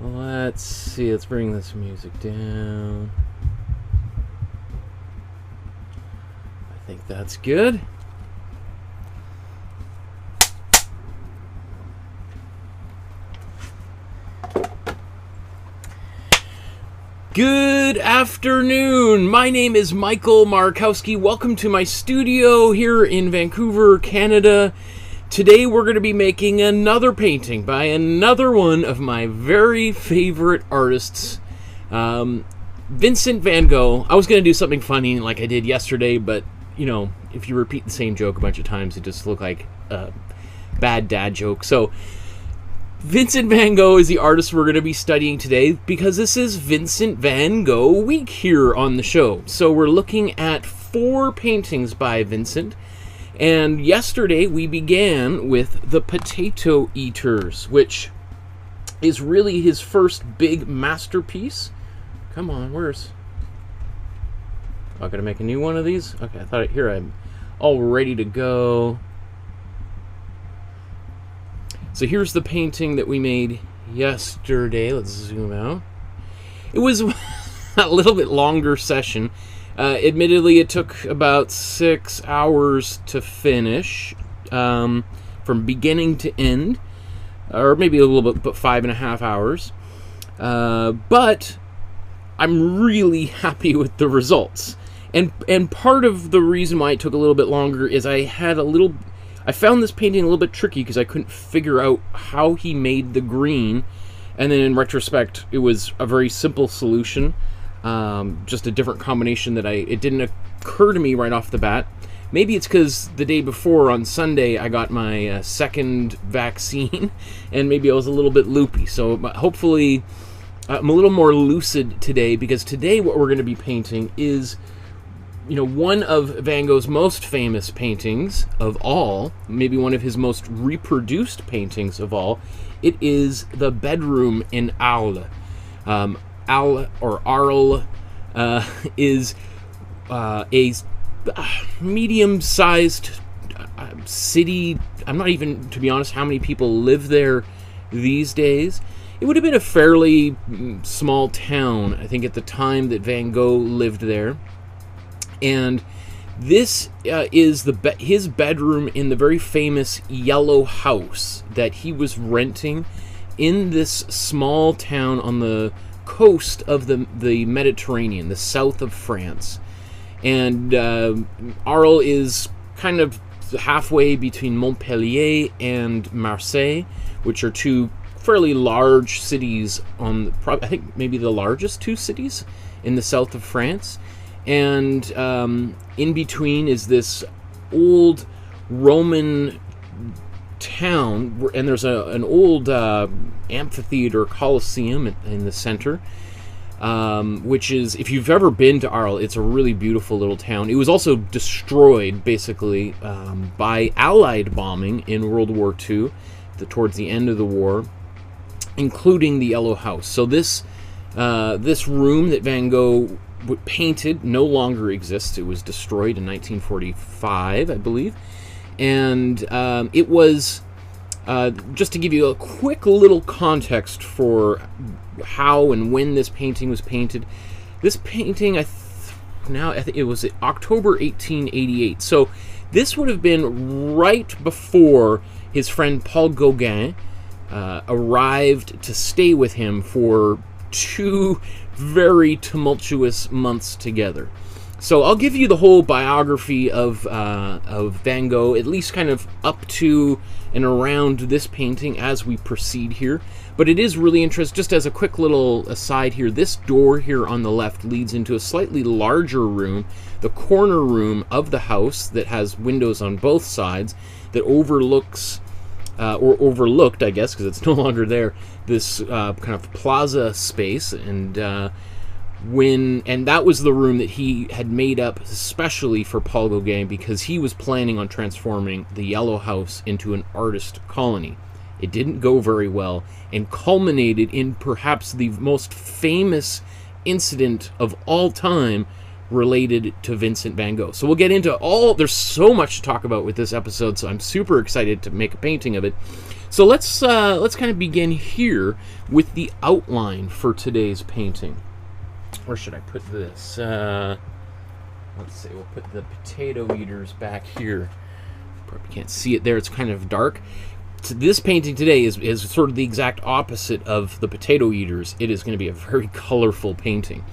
Let's see, let's bring this music down. I think that's good. Good afternoon. My name is Michael Markowsky. Welcome to my studio here in Vancouver, Canada. Today we're going to be making another painting by another one of my very favorite artists, Vincent van Gogh. I was going to do something funny like I did yesterday, but, you know, if you repeat the same joke a bunch of times, it just looks like a bad dad joke. So, Vincent van Gogh is the artist we're going to be studying today because this is Vincent van Gogh week here on the show. So we're looking at 4 paintings by Vincent. And yesterday we began with The Potato Eaters, which is really his first big masterpiece. Come on, where's... Oh, I'm going to make a new one of these? Okay, I thought, here I'm all ready to go. So here's the painting that we made yesterday. Let's zoom out. It was a little bit longer session. Admittedly, it took about 6 hours to finish, from beginning to end, or maybe a little bit, but 5.5 hours. But I'm really happy with the results. And part of the reason why it took a little bit longer is I found this painting a little bit tricky because I couldn't figure out how he made the green. And then in retrospect, it was a very simple solution. Just a different combination that it didn't occur to me right off the bat. Maybe it's because the day before on Sunday I got my second vaccine and maybe I was a little bit loopy. So hopefully I'm a little more lucid today, because today what we're going to be painting is, you know, one of Van Gogh's most famous paintings of all, maybe one of his most reproduced paintings of all. It is the bedroom in Arles. Arles is a medium-sized city. I'm not even, to be honest, how many people live there these days. It would have been a fairly small town, I think, at the time that Van Gogh lived there. And this is his bedroom in the very famous yellow house that he was renting in this small town on the coast of the Mediterranean, the south of France. And Arles is kind of halfway between Montpellier and Marseille, which are two fairly large cities I think maybe the largest 2 cities in the south of France. And in between is this old Roman town, and there's an old amphitheater, Colosseum in the center, which is, if you've ever been to Arles, it's a really beautiful little town. It was also destroyed, basically, by Allied bombing in World War II, towards the end of the war, including the Yellow House. So this room that Van Gogh painted no longer exists. It was destroyed in 1945, I believe. And it was, just to give you a quick little context for how and when this painting was painted. This painting, I think it was October 1888. So this would have been right before his friend Paul Gauguin arrived to stay with him for 2 very tumultuous months together. So I'll give you the whole biography of Van Gogh, at least kind of up to and around this painting as we proceed here. But it is really interesting, just as a quick little aside here, this door here on the left leads into a slightly larger room, the corner room of the house that has windows on both sides that overlooks, or overlooked, I guess, because it's no longer there, this kind of plaza space. And that was the room that he had made up especially for Paul Gauguin, because he was planning on transforming the Yellow House into an artist colony. It didn't go very well, and culminated in perhaps the most famous incident of all time related to Vincent van Gogh. So we'll get into there's so much to talk about with this episode, so I'm super excited to make a painting of it. So let's kind of begin here with the outline for today's painting. Where should I put this? Let's see, we'll put the potato eaters back here. Probably can't see it there, it's kind of dark. So this painting today is sort of the exact opposite of the potato eaters. It is going to be a very colorful painting.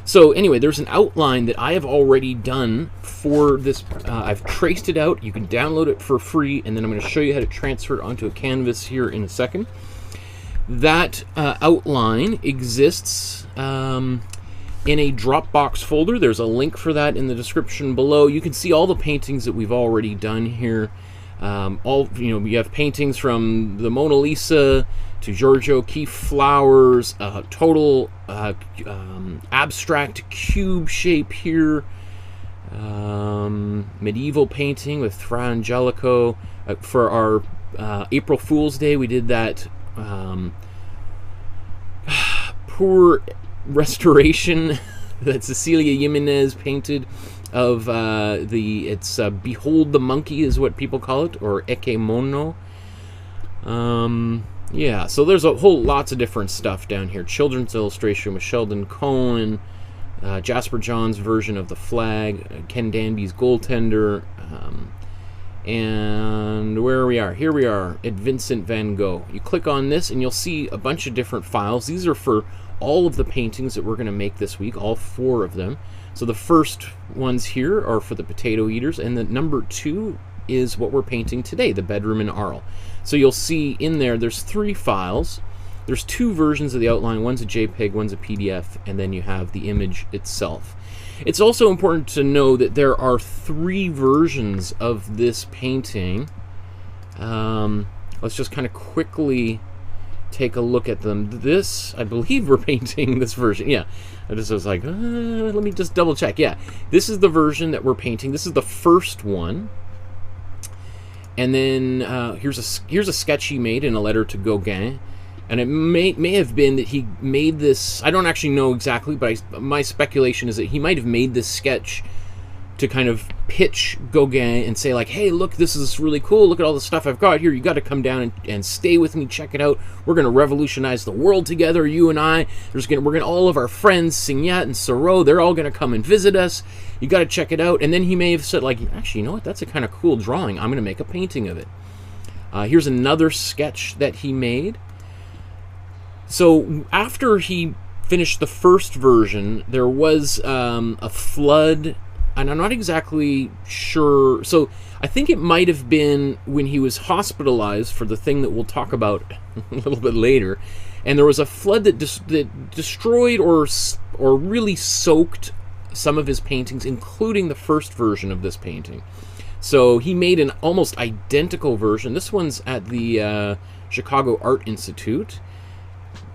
So anyway, there's an outline that I have already done for this. I've traced it out. You can download it for free, and then I'm going to show you how to transfer it onto a canvas here in a second. That outline exists in a Dropbox folder. There's a link for that in the description below. You can see all the paintings that we've already done here. We have paintings from the Mona Lisa to George O'Keeffe flowers, total abstract cube shape here, medieval painting with Fra Angelico. For our April Fool's Day, we did that poor restoration that Cecilia Jimenez painted of Behold the Monkey is what people call it, or Ecce Mono. Yeah, so there's a whole lots of different stuff down here. Children's illustration with Sheldon Cohen, Jasper John's version of the flag, Ken Danby's goaltender, and where we are, here we are at Vincent van Gogh. You click on this and you'll see a bunch of different files. These are for all of the paintings that we're going to make this week, all 4 of them. So the first ones here are for the potato eaters, and the number 2 is what we're painting today, the bedroom in Arles. So you'll see in there's 3 files. There's 2 versions of the outline. One's a JPEG, one's a PDF, and then you have the image itself. It's also important to know that there are 3 versions of this painting. Let's just kind of quickly take a look at them. This, I believe we're painting this version. Yeah, I just was like, let me just double check. Yeah, this is the version that we're painting. This is the first one. And then here's a sketch he made in a letter to Gauguin. And it may have been that he made this, I don't actually know exactly, but my speculation is that he might have made this sketch to kind of pitch Gauguin and say like, hey, look, this is really cool. Look at all the stuff I've got here. You got to come down and stay with me. Check it out. We're going to revolutionize the world together, you and I. We're going to all of our friends, Signet and Sorrow, they're all going to come and visit us. You got to check it out. And then he may have said like, actually, you know what? That's a kind of cool drawing. I'm going to make a painting of it. Here's another sketch that he made. So after he finished the first version, there was a flood, and I'm not exactly sure. So I think it might have been when he was hospitalized for the thing that we'll talk about a little bit later, and there was a flood that destroyed or really soaked some of his paintings, including the first version of this painting. So he made an almost identical version. This one's at the Chicago Art Institute.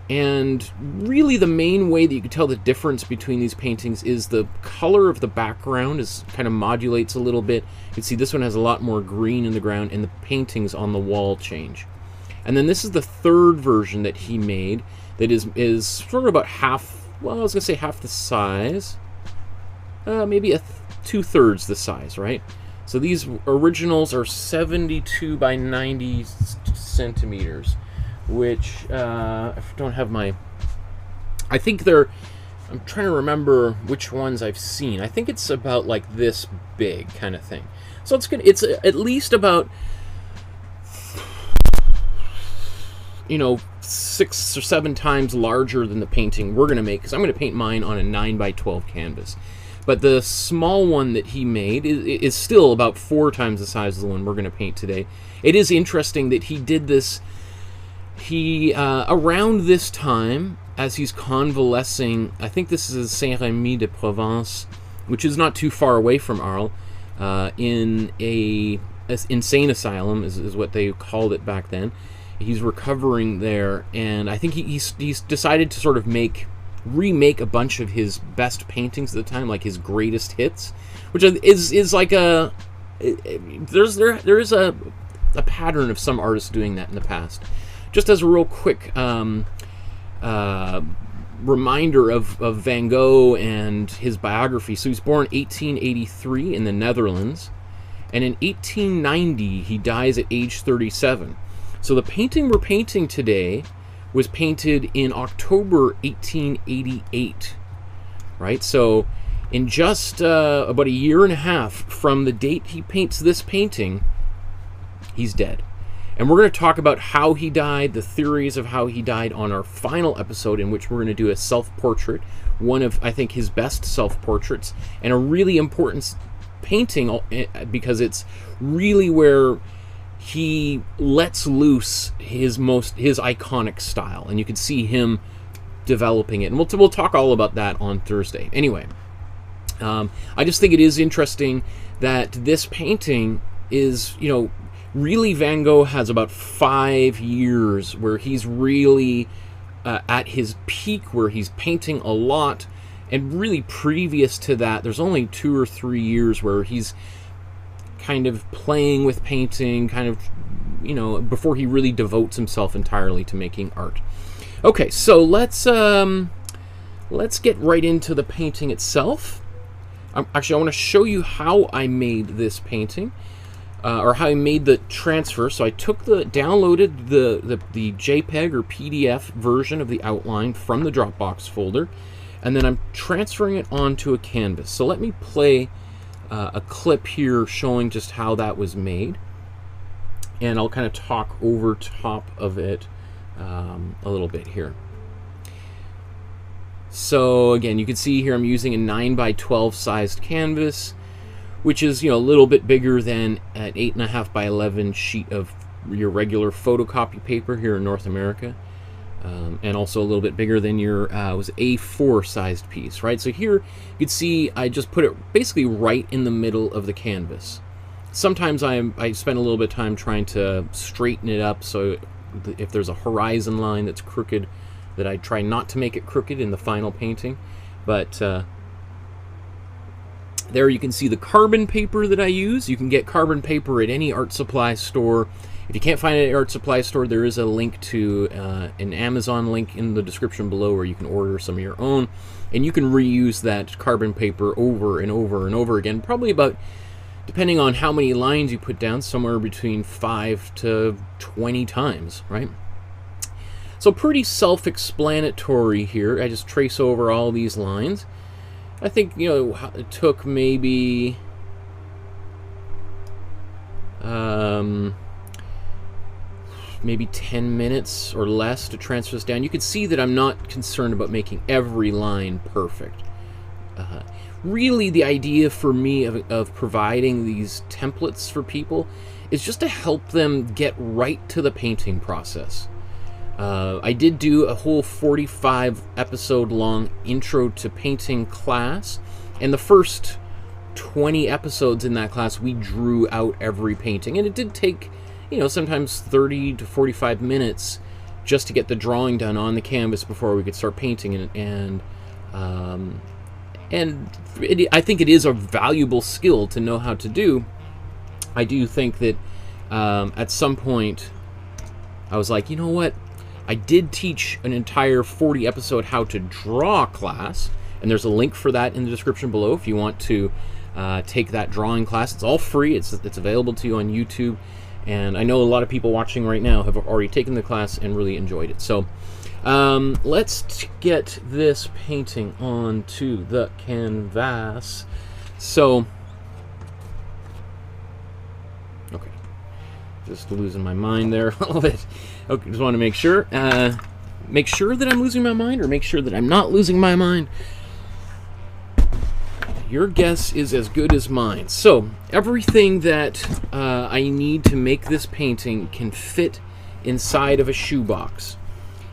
And really the main way that you can tell the difference between these paintings is the color of the background is kind of modulates a little bit. You can see this one has a lot more green in the ground, and the paintings on the wall change. And then this is the third version that he made that is sort of about half, well, I was going to say half the size. Maybe 2/3 the size, right? So these originals are 72 by 90 centimeters. Which, I don't have my, I think I'm trying to remember which ones I've seen. I think it's about like this big kind of thing. So it's at least about, 6 or 7 times larger than the painting we're going to make, because I'm going to paint mine on a 9 by 12 canvas. But the small one that he made is still about 4 times the size of the one we're going to paint today. It is interesting that he did this. He, around this time, as he's convalescing, I think this is Saint-Rémy de Provence, which is not too far away from Arles, in a insane asylum, is what they called it back then. He's recovering there, and I think he's decided to sort of remake a bunch of his best paintings at the time, like his greatest hits, which is like there is a pattern of some artists doing that in the past. Just as a real quick reminder of Van Gogh and his biography. So he was born 1883 in the Netherlands, and in 1890 he dies at age 37. So the painting we're painting today was painted in October 1888, right? So in just about a year and a half from the date he paints this painting, he's dead. And we're going to talk about how he died, the theories of how he died on our final episode, in which we're going to do a self-portrait, one of, I think, his best self-portraits, and a really important painting because it's really where he lets loose his iconic style, and you can see him developing it. And we'll talk all about that on Thursday. Anyway, I just think it is interesting that this painting is, you know, really Van Gogh has about 5 years where he's really at his peak, where he's painting a lot, and really previous to that there's only 2 or 3 years where he's kind of playing with painting, kind of, you know, before he really devotes himself entirely to making art. Okay, so let's get right into the painting itself. Actually, I want to show you how I made this painting. Or how I made the transfer. So I downloaded the JPEG or PDF version of the outline from the Dropbox folder, and then I'm transferring it onto a canvas. So let me play a clip here showing just how that was made, and I'll kind of talk over top of it a little bit here. So again, you can see here I'm using a 9x12 sized canvas, which is, you know, a little bit bigger than an 8.5 by 11 sheet of your regular photocopy paper here in North America, and also a little bit bigger than your was A4 sized piece, right? So here you can see I just put it basically right in the middle of the canvas. Sometimes I spend a little bit of time trying to straighten it up, so if there's a horizon line that's crooked, that I try not to make it crooked in the final painting, but there you can see the carbon paper that I use. You can get carbon paper at any art supply store. If you can't find it at an art supply store, there is a link to an Amazon link in the description below where you can order some of your own, and you can reuse that carbon paper over and over and over again, probably about, depending on how many lines you put down, somewhere between 5 to 20 times, right? So pretty self-explanatory here. I just trace over all these lines. I think, you know, it took maybe maybe 10 minutes or less to transfer this down. You can see that I'm not concerned about making every line perfect. Really, the idea for me of providing these templates for people is just to help them get right to the painting process. I did do a whole 45 episode long intro to painting class, and the first 20 episodes in that class we drew out every painting, and it did take, you know, sometimes 30 to 45 minutes just to get the drawing done on the canvas before we could start painting it. And I think it is a valuable skill to know how to do. I do think that at some point I was like, you know what? I did teach an entire 40 episode how to draw class, and there's a link for that in the description below if you want to take that drawing class. It's all free. It's available to you on YouTube, and I know a lot of people watching right now have already taken the class and really enjoyed it. So let's get this painting onto the canvas. So, okay, just losing my mind there a little bit. Okay, just want to make sure that I'm losing my mind, or make sure that I'm not losing my mind. Your guess is as good as mine. So everything that I need to make this painting can fit inside of a shoebox,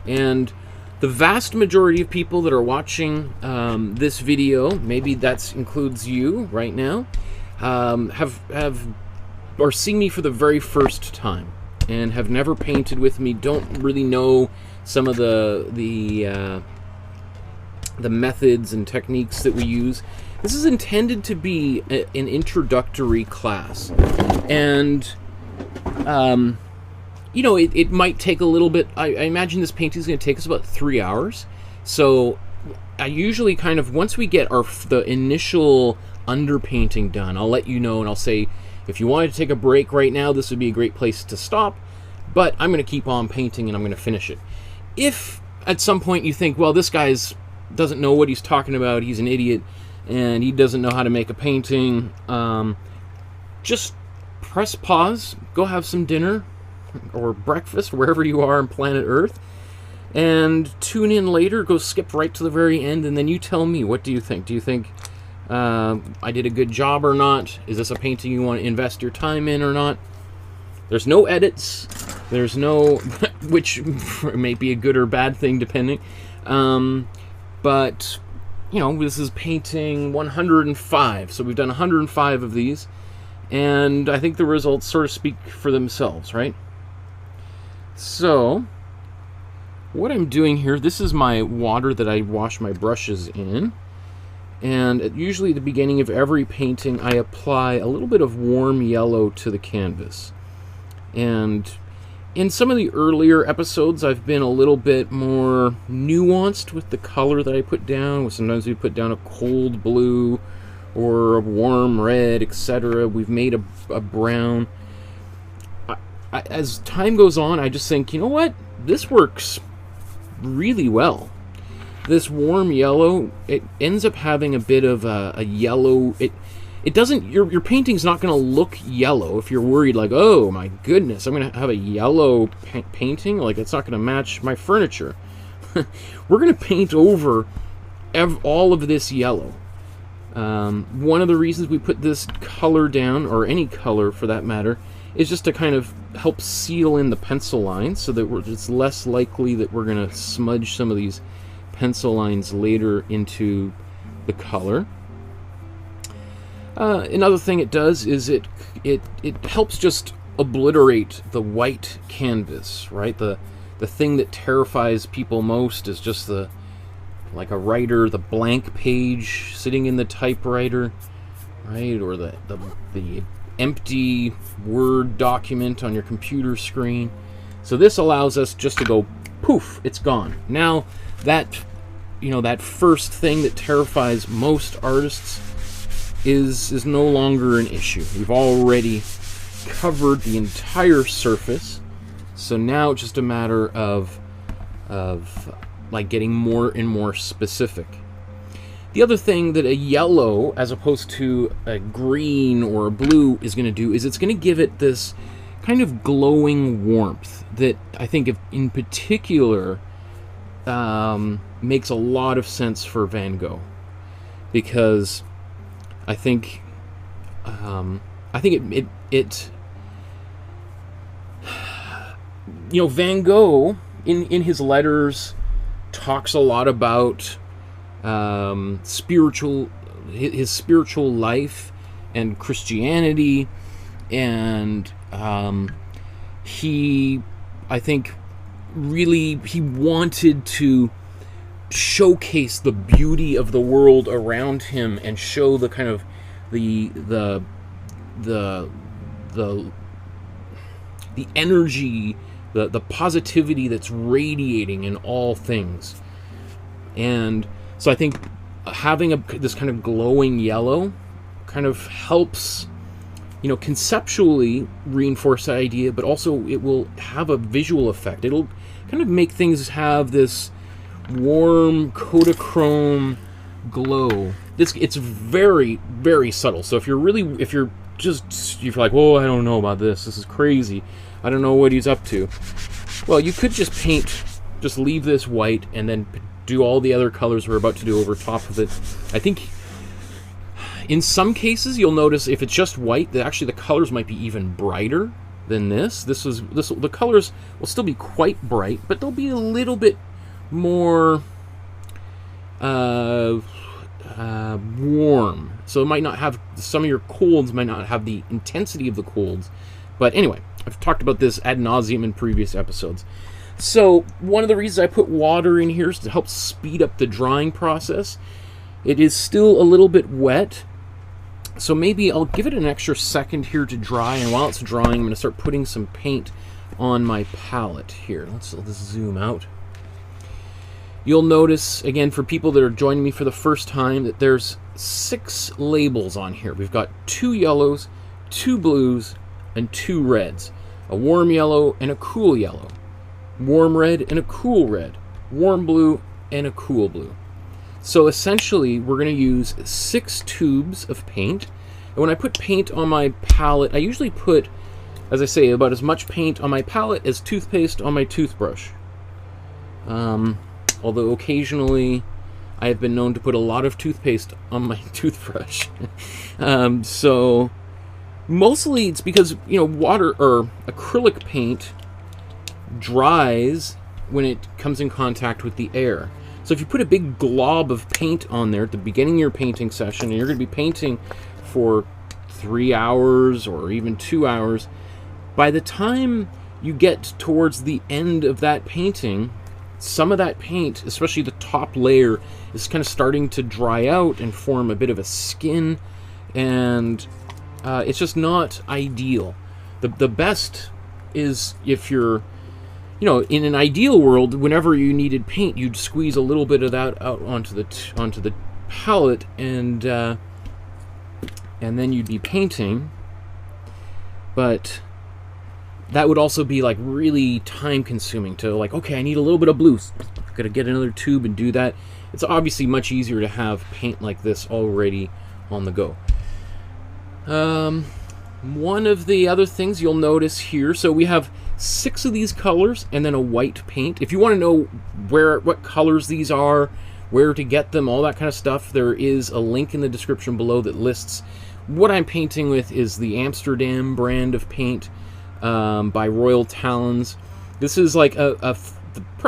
and the vast majority of people that are watching this video, maybe that includes you right now, are seeing me for the very first time and have never painted with me, don't really know some of the methods and techniques that we use. This is intended to be an introductory class, and you know, it might take a little bit. I imagine this painting is going to take us about 3 hours. So I usually kind of, once we get the initial underpainting done, I'll let you know, and I'll say, if you wanted to take a break right now, this would be a great place to stop. But I'm going to keep on painting and I'm going to finish it. If at some point you think, well, this guy's doesn't know what he's talking about, he's an idiot, and he doesn't know how to make a painting, just press pause, go have some dinner or breakfast wherever you are on planet Earth, and tune in later. Go skip right to the very end, and then you tell me, what do you think? Do you think I did a good job or not? Is this a painting you want to invest your time in or not? There's no edits. There's no, which may be a good or bad thing depending. But, you know, this is painting 105. So we've done 105 of these. And I think the results sort of speak for themselves, right? So, what I'm doing here, this is my water that I wash my brushes in. And usually at the beginning of every painting, I apply a little bit of warm yellow to the canvas. And in some of the earlier episodes, I've been a little bit more nuanced with the color that I put down. Sometimes we put down a cold blue or a warm red, etc. We've made a brown. As time goes on, I just think, you know what? This works really well. This warm yellow, it ends up having a bit of a yellow... It doesn't, your painting's not going to look yellow if you're worried, like, oh my goodness, I'm going to have a yellow painting, like it's not going to match my furniture. We're going to paint over all of this yellow. One of the reasons we put this color down, or any color for that matter, is just to kind of help seal in the pencil lines so that it's less likely that we're going to smudge some of these pencil lines later into the color. Another thing it does is it helps just obliterate the white canvas, right? The thing that terrifies people most is just like a writer, the blank page sitting in the typewriter, right? Or the empty Word document on your computer screen. So this allows us just to go, poof, it's gone. Now that, you know, that first thing that terrifies most artists is no longer an issue. We've already covered the entire surface, so now it's just a matter of like getting more and more specific. The other thing that a yellow, as opposed to a green or a blue, is going to do is it's going to give it this kind of glowing warmth that I think, in particular, makes a lot of sense for Van Gogh, because I think it you know, Van Gogh in his letters talks a lot about his spiritual life and Christianity, and I think really he wanted to showcase the beauty of the world around him and show the kind of the energy, the positivity that's radiating in all things. And so I think having this kind of glowing yellow kind of helps, you know, conceptually reinforce the idea, but also it will have a visual effect. It'll kind of make things have this warm Kodachrome glow. It's very, very subtle. So if you're like, whoa, I don't know about this. This is crazy. I don't know what he's up to. Well, you could just leave this white and then do all the other colors we're about to do over top of it. I think in some cases you'll notice if it's just white that actually the colors might be even brighter than this. The colors will still be quite bright, but they'll be a little bit more warm. So it might not have, some of your colds might not have the intensity of the colds. But anyway, I've talked about this ad nauseum in previous episodes. So one of the reasons I put water in here is to help speed up the drying process. It is still a little bit wet, so maybe I'll give it an extra second here to dry, and while it's drying, I'm going to start putting some paint on my palette here. Let's zoom out. You'll notice, again, for people that are joining me for the first time, that there's 6 labels on here. We've got 2 yellows, 2 blues, and 2 reds. a warm yellow and a cool yellow, warm red and a cool red, warm blue and a cool blue. So essentially, we're going to use 6 tubes of paint. And when I put paint on my palette, I usually put, as I say, about as much paint on my palette as toothpaste on my toothbrush. Although occasionally I have been known to put a lot of toothpaste on my toothbrush. So mostly it's because, you know, water or acrylic paint dries when it comes in contact with the air. So if you put a big glob of paint on there at the beginning of your painting session, and you're going to be painting for 3 hours or even 2 hours, by the time you get towards the end of that painting, some of that paint, especially the top layer, is kind of starting to dry out and form a bit of a skin, and it's just not ideal. The best is if you're, you know, in an ideal world, whenever you needed paint, you'd squeeze a little bit of that out onto the palette, and then you'd be painting. But that would also be like really time consuming to, like, okay, I need a little bit of blue, gotta get another tube and do that. It's obviously much easier to have paint like this already on the go. One of the other things you'll notice here, so we have 6 of these colors and then a white paint. If you want to know what colors these are, where to get them, all that kind of stuff, there is a link in the description below that lists. What I'm painting with is the Amsterdam brand of paint by Royal Talons. This is like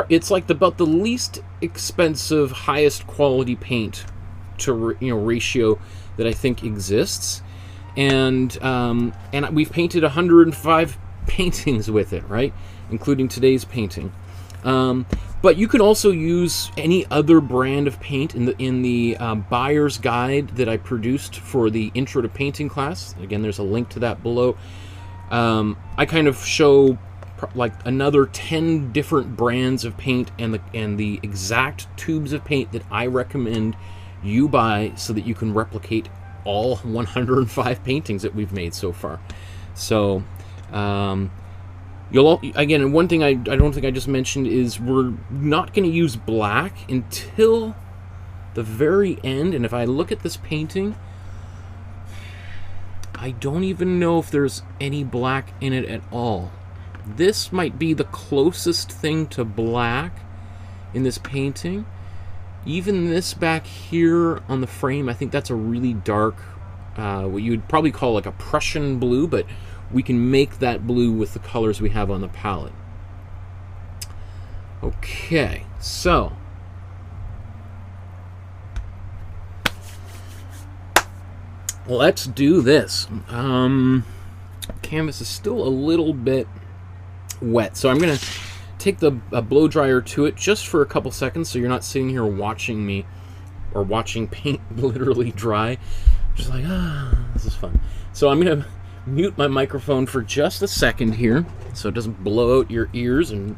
it's like about the least expensive, highest quality paint to ratio that I think exists, and we've painted 105 paintings with it, right, including today's painting. But you can also use any other brand of paint in the buyer's guide that I produced for the Intro to Painting class. Again, there's a link to that below. I kind of show like another 10 different brands of paint and the exact tubes of paint that I recommend you buy so that you can replicate all 105 paintings that we've made so far. So again, one thing I don't think I just mentioned is we're not going to use black until the very end. And if I look at this painting, I don't even know if there's any black in it at all. This might be the closest thing to black in this painting. Even this back here on the frame, I think that's a really dark, what you would probably call like a Prussian blue, but we can make that blue with the colors we have on the palette. Okay, so let's do this. Canvas is still a little bit wet, so I'm gonna take the blow dryer to it just for a couple seconds, so you're not sitting here watching me or watching paint literally dry. Just like, this is fun. So I'm gonna mute my microphone for just a second here so it doesn't blow out your ears. And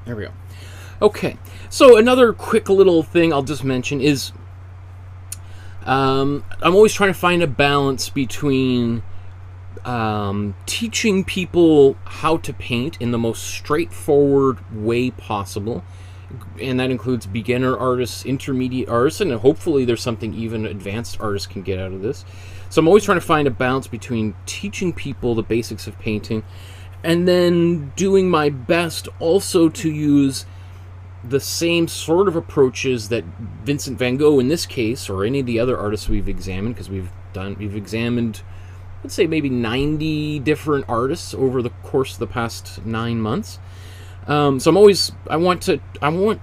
there we go. Okay, so another quick little thing I'll just mention is I'm always trying to find a balance between teaching people how to paint in the most straightforward way possible, and that includes beginner artists, intermediate artists, and hopefully there's something even advanced artists can get out of this. So I'm always trying to find a balance between teaching people the basics of painting and then doing my best also to use the same sort of approaches that Vincent van Gogh in this case, or any of the other artists we've examined, because we've examined let's say maybe 90 different artists over the course of the past 9 months. So I want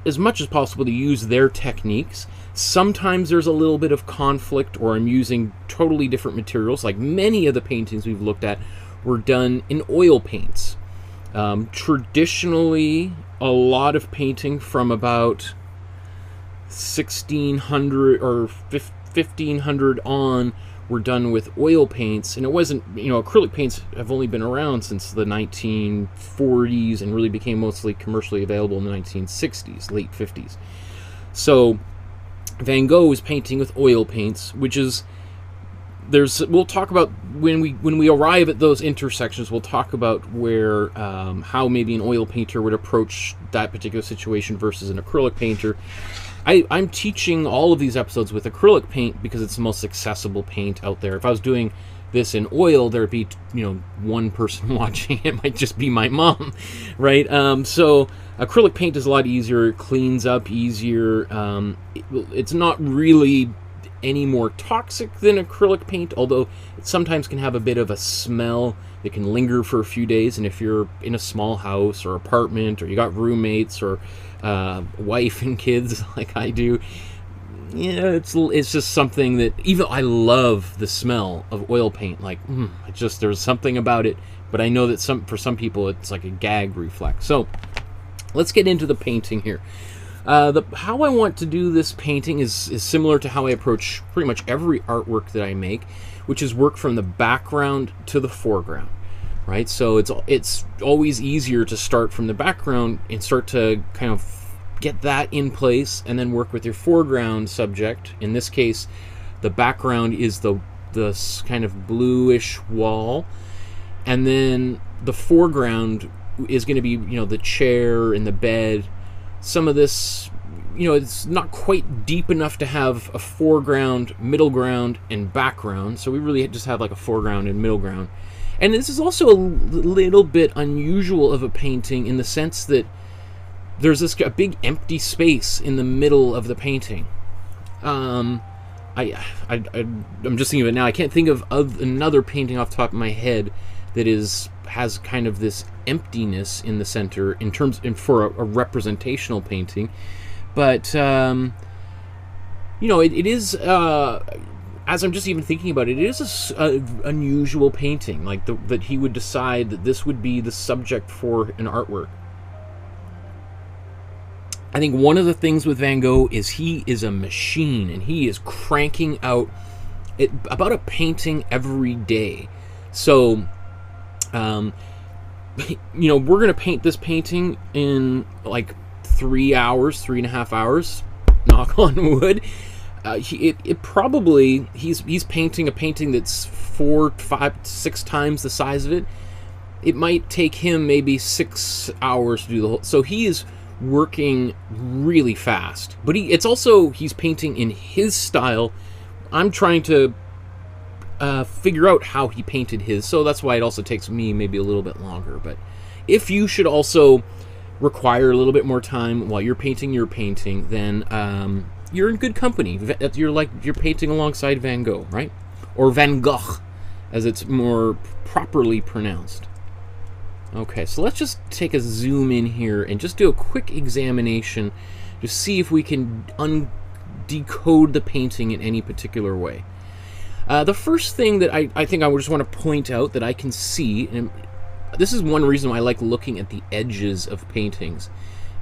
as much as possible to use their techniques. Sometimes there's a little bit of conflict, or I'm using totally different materials. Like many of the paintings we've looked at were done in oil paints. Traditionally, a lot of painting from about 1600 or 1500 on were done with oil paints, and it wasn't, acrylic paints have only been around since the 1940s and really became mostly commercially available in the 1960s, late 50s. So Van Gogh was painting with oil paints, which is, we'll talk about when we arrive at those intersections, we'll talk about where how maybe an oil painter would approach that particular situation versus an acrylic painter. I'm teaching all of these episodes with acrylic paint because it's the most accessible paint out there. If I was doing this in oil, there'd be one person watching. It might just be my mom, right? So acrylic paint is a lot easier. It cleans up easier. It's not really any more toxic than acrylic paint, although it sometimes can have a bit of a smell. It can linger for a few days, and if you're in a small house or apartment, or you got roommates or wife and kids like I do, it's just something that, even I love the smell of oil paint. Like, there's something about it, but I know that for some people it's like a gag reflex. So let's get into the painting here. How I want to do this painting is similar to how I approach pretty much every artwork that I make, which is work from the background to the foreground, right? So it's always easier to start from the background and start to kind of get that in place, and then work with your foreground subject. In this case, the background is the kind of bluish wall, and then the foreground is going to be the chair and the bed. Some of this, it's not quite deep enough to have a foreground, middle ground, and background. So we really just have like a foreground and middle ground. And this is also a little bit unusual of a painting in the sense that there's a big empty space in the middle of the painting. I'm just thinking of it now. I can't think of another painting off the top of my head that has kind of this emptiness in the center for a representational painting. But it is, as I'm just even thinking about it, it is an unusual painting, like that he would decide that this would be the subject for an artwork. I think one of the things with Van Gogh is he is a machine, and he is cranking out about a painting every day. So we're going to paint this painting in like 3 hours, 3.5 hours, knock on wood. He's painting a painting that's 4, 5, 6 times the size of it. It might take him maybe 6 hours to do the whole. So he is working really fast, but he's painting in his style. I'm trying to figure out how he painted his, so that's why it also takes me maybe a little bit longer. But if you should also require a little bit more time while you're painting your painting, then you're in good company. You're painting alongside Van Gogh, right? Or Van Gogh, as it's more properly pronounced. Okay, so let's just take a zoom in here and just do a quick examination to see if we can decode the painting in any particular way. The first thing that I think I would just want to point out that I can see, and this is one reason why I like looking at the edges of paintings,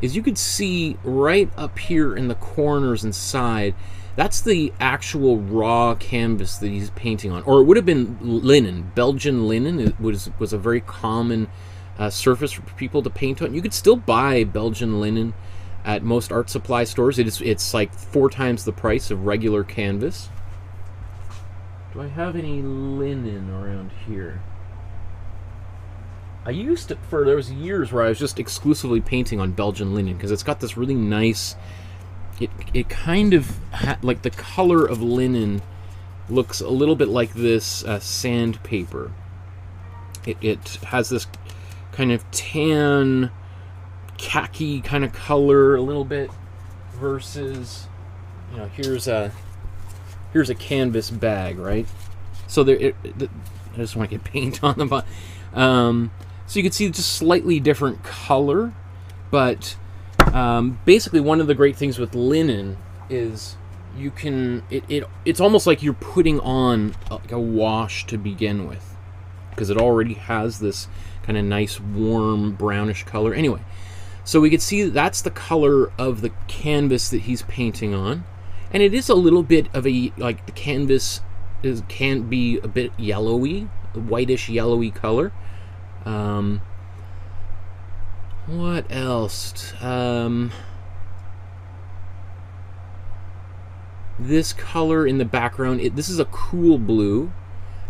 is you could see right up here in the corners and side, that's the actual raw canvas that he's painting on. Or it would have been linen. Belgian linen. It was a very common surface for people to paint on. You could still buy Belgian linen at most art supply stores. It's like 4 times the price of regular canvas. Do I have any linen around here? I used to, there was years where I was just exclusively painting on Belgian linen because it's got this really nice, it kind of, like the color of linen looks a little bit like this sandpaper. It has this kind of tan, khaki kind of color a little bit versus, here's a canvas bag, right? So I just want to get paint on them. So you can see just slightly different color, but basically one of the great things with linen is you can, it's almost like you're putting on like a wash to begin with, because it already has this kind of nice warm brownish color. Anyway, so we can see that's the color of the canvas that he's painting on, and it is a little bit of a, like, the canvas can be a bit yellowy, whitish yellowy color. What else? This color in the background, this is a cool blue.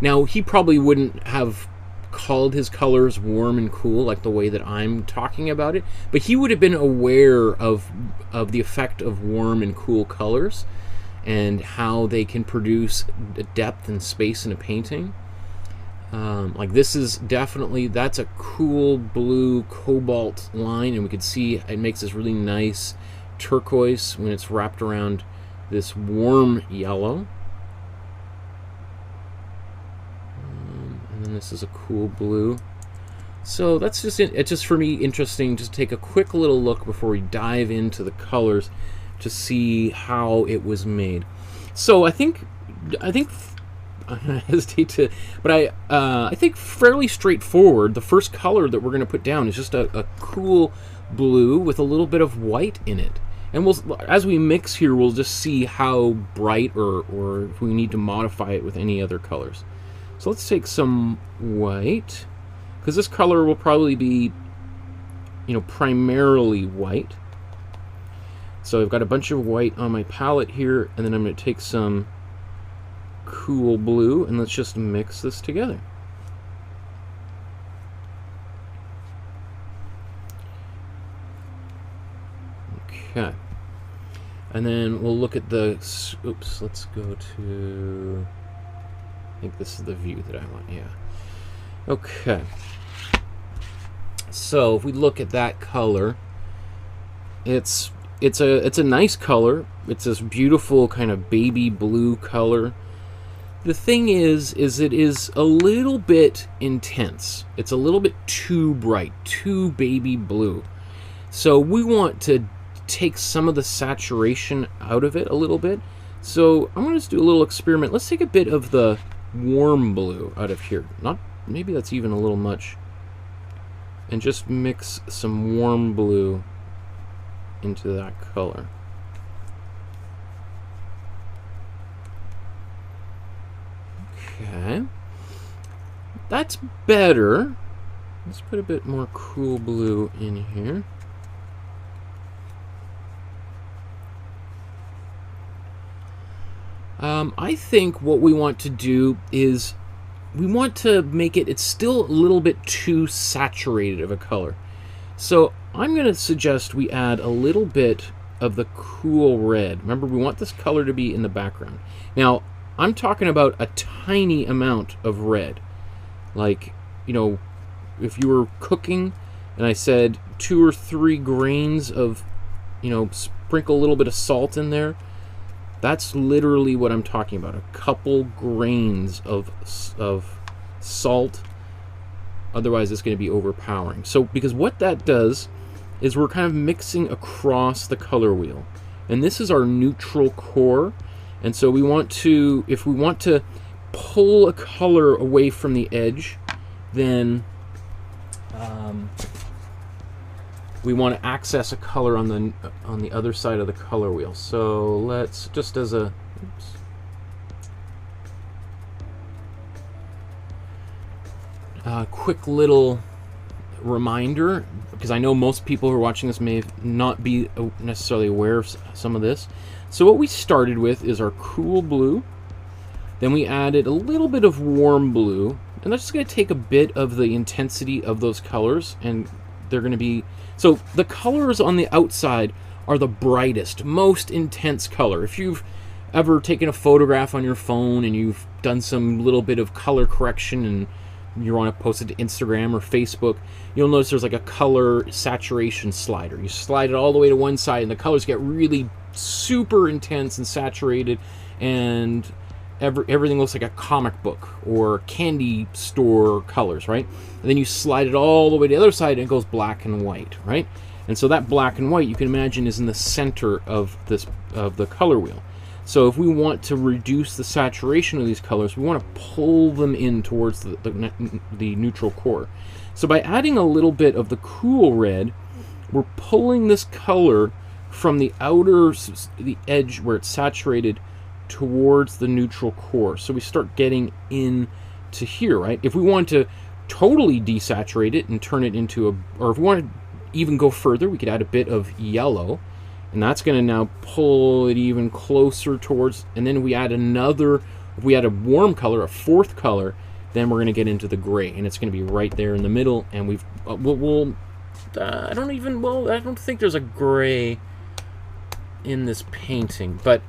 Now, he probably wouldn't have called his colors warm and cool like the way that I'm talking about it, but he would have been aware of the effect of warm and cool colors and how they can produce depth and space in a painting. Like, this is definitely, that's a cool blue cobalt line, and we can see it makes this really nice turquoise when it's wrapped around this warm yellow. And then this is a cool blue. So that's just it's just for me interesting just to take a quick little look before we dive into the colors to see how it was made. So I think I hesitate to, but I think fairly straightforward. The first color that we're going to put down is just a cool blue with a little bit of white in it. And we'll, as we mix here, we'll just see how bright or if we need to modify it with any other colors. So let's take some white, because this color will probably be, you know, primarily white. So I've got a bunch of white on my palette here, and then I'm going to take some cool blue, and let's just mix this together. Okay. And then we'll look at the, oops, let's go to, I think this is the view that I want, yeah. Okay. So if we look at that color, it's a nice color. It's this beautiful kind of baby blue color. The thing is it is a little bit intense. It's a little bit too bright, too baby blue. So we want to take some of the saturation out of it a little bit. So I'm going to just do a little experiment. Let's take a bit of the warm blue out of here. Maybe that's even a little much. And just mix some warm blue into that color. Okay. That's better. Let's put a bit more cool blue in here. I think what we want to do is we want to make it, it's still a little bit too saturated of a color. So I'm going to suggest we add a little bit of the cool red. Remember, we want this color to be in the background. Now, I'm talking about a tiny amount of red. Like, you know, if you were cooking and I said 2 or 3 grains of, you know, sprinkle a little bit of salt in there, that's literally what I'm talking about. A couple grains of salt. Otherwise, it's going to be overpowering. So, because what that does is we're kind of mixing across the color wheel. And this is our neutral core. And so we want to, if we want to pull a color away from the edge, then we want to access a color on the other side of the color wheel. So let's just as a quick little reminder, because I know most people who are watching this may not be necessarily aware of some of this. So what we started with is our cool blue. Then we added a little bit of warm blue, and that's just going to take a bit of the intensity of those colors, and they're going to be, so the colors on the outside are the brightest, most intense color. If you've ever taken a photograph on your phone and you've done some little bit of color correction and you want to post it to Instagram or Facebook, you'll notice there's like a color saturation slider. You slide it all the way to one side and the colors get really super intense and saturated, and everything looks like a comic book or candy store colors, right? And then you slide it all the way to the other side and it goes black and white, right? And so that black and white, you can imagine, is in the center of the color wheel. So if we want to reduce the saturation of these colors, we want to pull them in towards the neutral core. So by adding a little bit of the cool red, we're pulling this color from the the edge where it's saturated towards the neutral core. So we start getting into here, right? If we want to totally desaturate it and turn it into or if we want to even go further, we could add a bit of yellow, and that's going to now pull it even closer towards, and then we add another, if we add a warm color, a fourth color, then we're going to get into the gray, and it's going to be right there in the middle, and I don't think there's a gray in this painting, but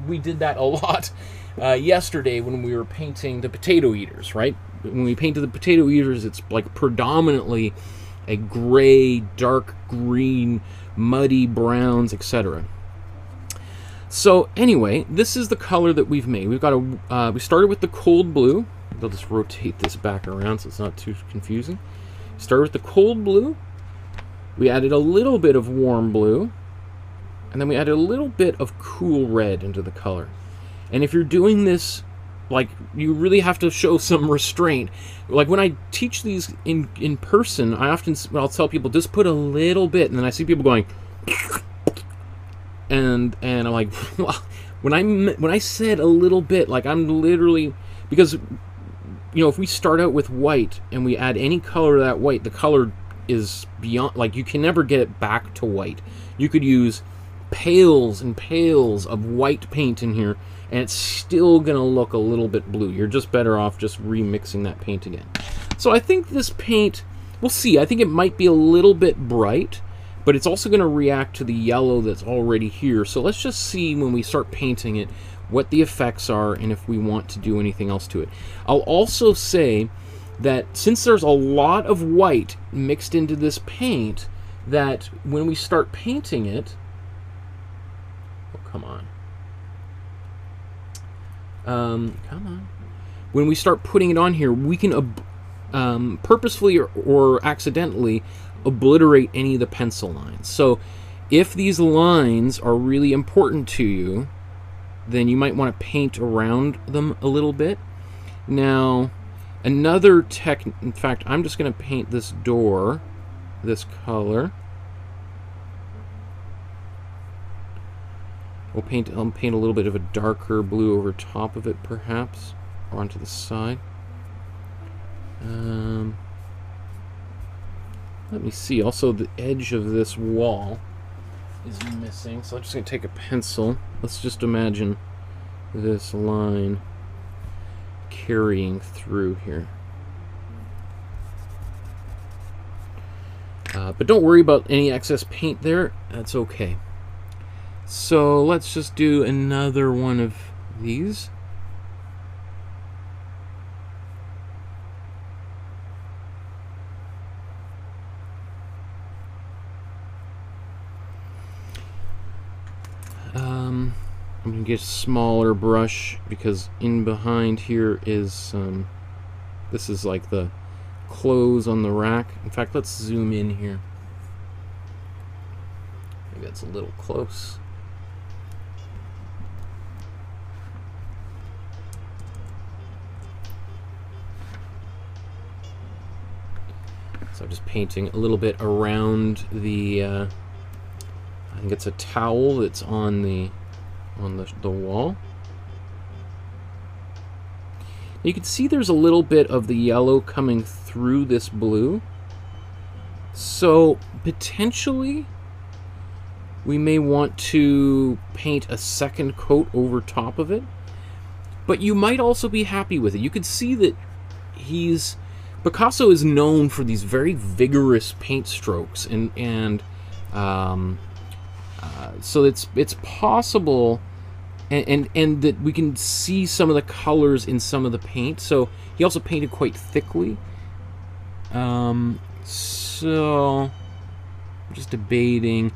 we did that a lot yesterday when we were painting the potato eaters, right? When we painted the potato eaters, it's like predominantly a gray, dark green, muddy browns, etc. So anyway, this is the color that we've made. We've got we started with the cold blue. I'll just rotate this back around so it's not too confusing. Started with the cold blue. We added a little bit of warm blue, and then we added a little bit of cool red into the color. And if you're doing this, like, you really have to show some restraint. Like when I teach these in person, I'll tell people just put a little bit, and then I see people going, and I'm like, well, when I said a little bit, like I'm literally, because if we start out with white and we add any color to that white, the color is beyond, like, you can never get it back to white. You could use pails and pails of white paint in here, and it's still gonna look a little bit blue. You're just better off just remixing that paint again. So I think this paint, we'll see. I think it might be a little bit bright, but it's also gonna react to the yellow that's already here. So let's just see when we start painting it what the effects are and if we want to do anything else to it. I'll also say that since there's a lot of white mixed into this paint, that when we start painting it, come on. When we start putting it on here, we can purposefully or accidentally obliterate any of the pencil lines. So if these lines are really important to you, then you might want to paint around them a little bit. Now, another in fact, I'm just going to paint this door this color. I'll paint a little bit of a darker blue over top of it, perhaps, or onto the side. Let me see. Also, the edge of this wall is missing, so I'm just going to take a pencil. Let's just imagine this line carrying through here. But don't worry about any excess paint there. That's okay. So let's just do another one of these. I'm going to get a smaller brush because in behind here is, this is like the clothes on the rack. In fact, let's zoom in here. Maybe that's a little close. So I'm just painting a little bit around the, I think it's a towel that's on the wall. You can see there's a little bit of the yellow coming through this blue. So potentially we may want to paint a second coat over top of it. But you might also be happy with it. You can see that Picasso is known for these very vigorous paint strokes, and so it's possible, and that we can see some of the colors in some of the paint. So he also painted quite thickly. So I'm just debating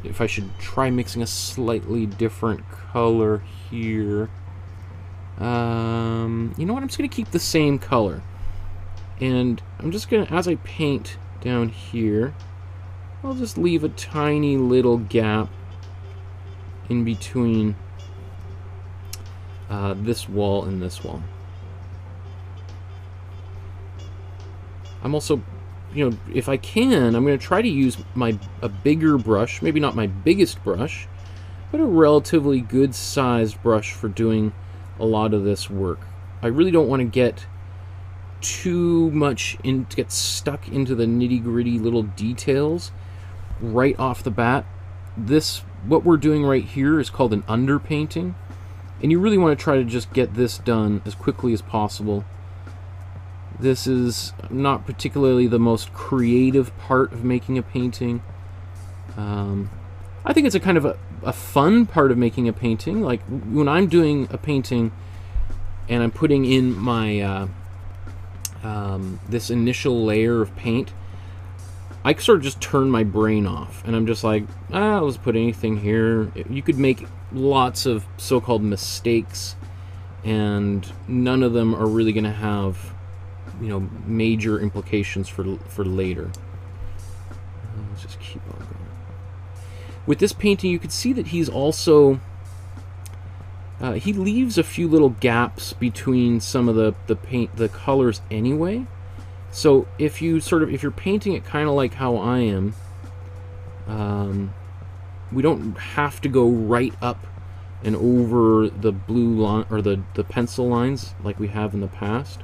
if I should try mixing a slightly different color here. You know what? I'm just going to keep the same color. And I'm just going to, as I paint down here, I'll just leave a tiny little gap in between this wall and this wall. I'm also, you know, if I can, I'm going to try to use a bigger brush, maybe not my biggest brush, but a relatively good sized brush for doing a lot of this work. I really don't want to get too much get stuck into the nitty-gritty little details right off the bat. What we're doing right here is called an underpainting, and you really want to try to just get this done as quickly as possible. This is not particularly the most creative part of making a painting. I think it's a kind of a fun part of making a painting. Like when I'm doing a painting and I'm putting in my this initial layer of paint, I sort of just turn my brain off, and I'm just like, I'll just put anything here. You could make lots of so-called mistakes, and none of them are really going to have, you know, major implications for later. Let's just keep on going. With this painting, you can see that he's also he leaves a few little gaps between some of the colors anyway. So if you're painting it kind of like how I am, we don't have to go right up and over the blue line or the pencil lines like we have in the past.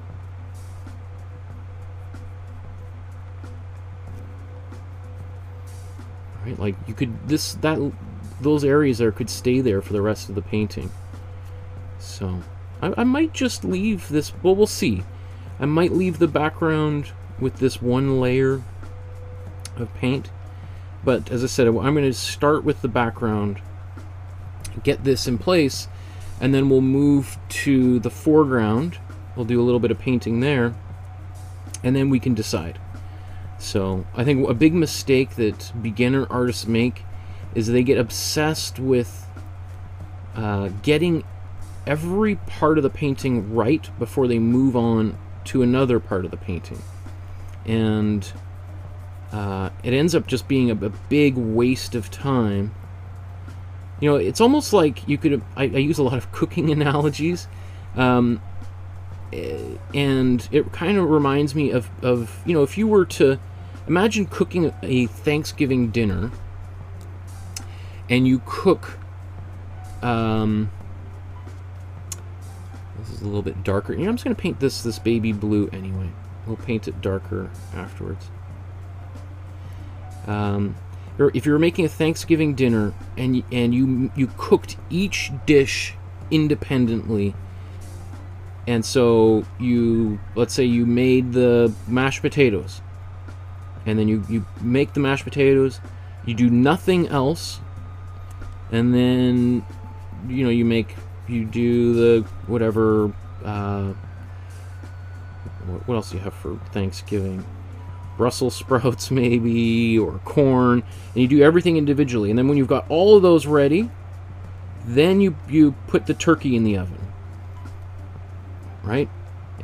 Right, like you could those areas there could stay there for the rest of the painting. So I might just leave this. Well, we'll see. I might leave the background with this one layer of paint, but as I said, I'm going to start with the background, get this in place, and then we'll move to the foreground. We'll do a little bit of painting there, and then we can decide. So I think a big mistake that beginner artists make is they get obsessed with getting every part of the painting right before they move on to another part of the painting, and it ends up just being a big waste of time. You know, it's almost like you could. I use a lot of cooking analogies, and it kind of reminds me of you know, if you were to imagine cooking a Thanksgiving dinner, and you cook. This is a little bit darker. You know, I'm just going to paint this baby blue anyway. We'll paint it darker afterwards. If you're making a Thanksgiving dinner and you cooked each dish independently, and so let's say you made the mashed potatoes, and then you make the mashed potatoes, you do nothing else, and then you do the whatever, what else do you have for Thanksgiving? Brussels sprouts maybe, or corn, and you do everything individually, and then when you've got all of those ready, then you put the turkey in the oven, right?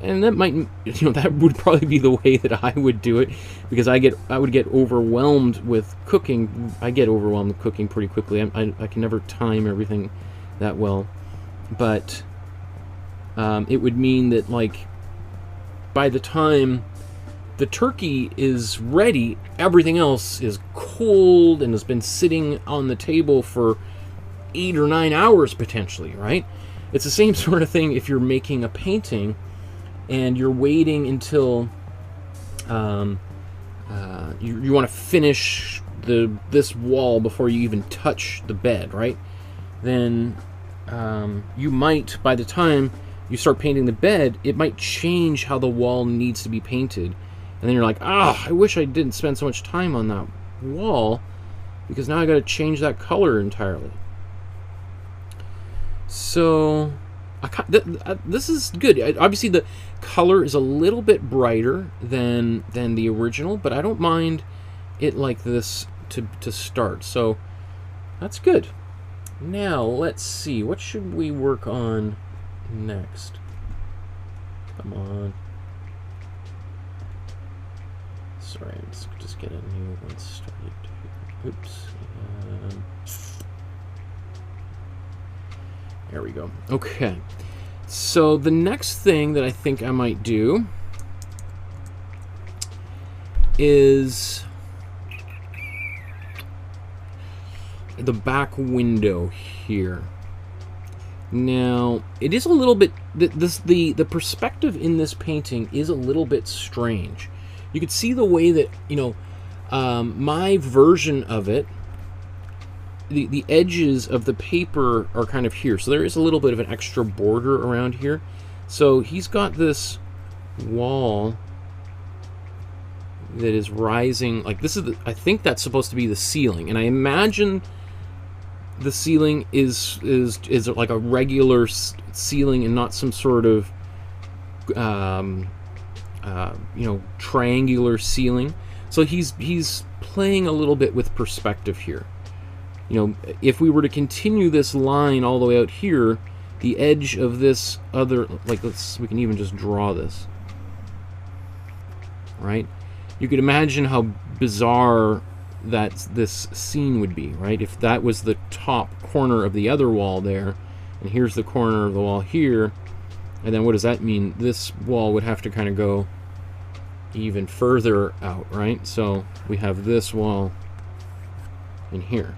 And that might, that would probably be the way that I would do it, because I would get overwhelmed with cooking. I get overwhelmed with cooking pretty quickly. I can never time everything that well. But it would mean that, like, by the time the turkey is ready, everything else is cold and has been sitting on the table for 8 or 9 hours potentially, right? It's the same sort of thing if you're making a painting and you're waiting until you want to finish this wall before you even touch the bed, right? Then you might, by the time you start painting the bed, it might change how the wall needs to be painted. And then you're like, I wish I didn't spend so much time on that wall, because now I got to change that color entirely. So this is good. Obviously the color is a little bit brighter than the original, but I don't mind it like this to start. So that's good. Now let's see, what should we work on next? Come on. Sorry, let's just get a new one started. Oops. There we go. Okay. So the next thing that I think I might do is the back window here. Now, it is a little bit, the perspective in this painting is a little bit strange. You could see the way that, you know, my version of it, the edges of the paper are kind of here. So there is a little bit of an extra border around here. So he's got this wall that is rising, like this is, I think that's supposed to be the ceiling. And I imagine the ceiling is like a regular ceiling and not some sort of, you know, triangular ceiling. So he's playing a little bit with perspective here. You know, if we were to continue this line all the way out here, the edge of this other, like we can even just draw this, right? You could imagine how bizarre that this scene would be, right? If that was the top corner of the other wall there, and here's the corner of the wall here, and then what does that mean? This wall would have to kind of go even further out, right? So we have this wall in here,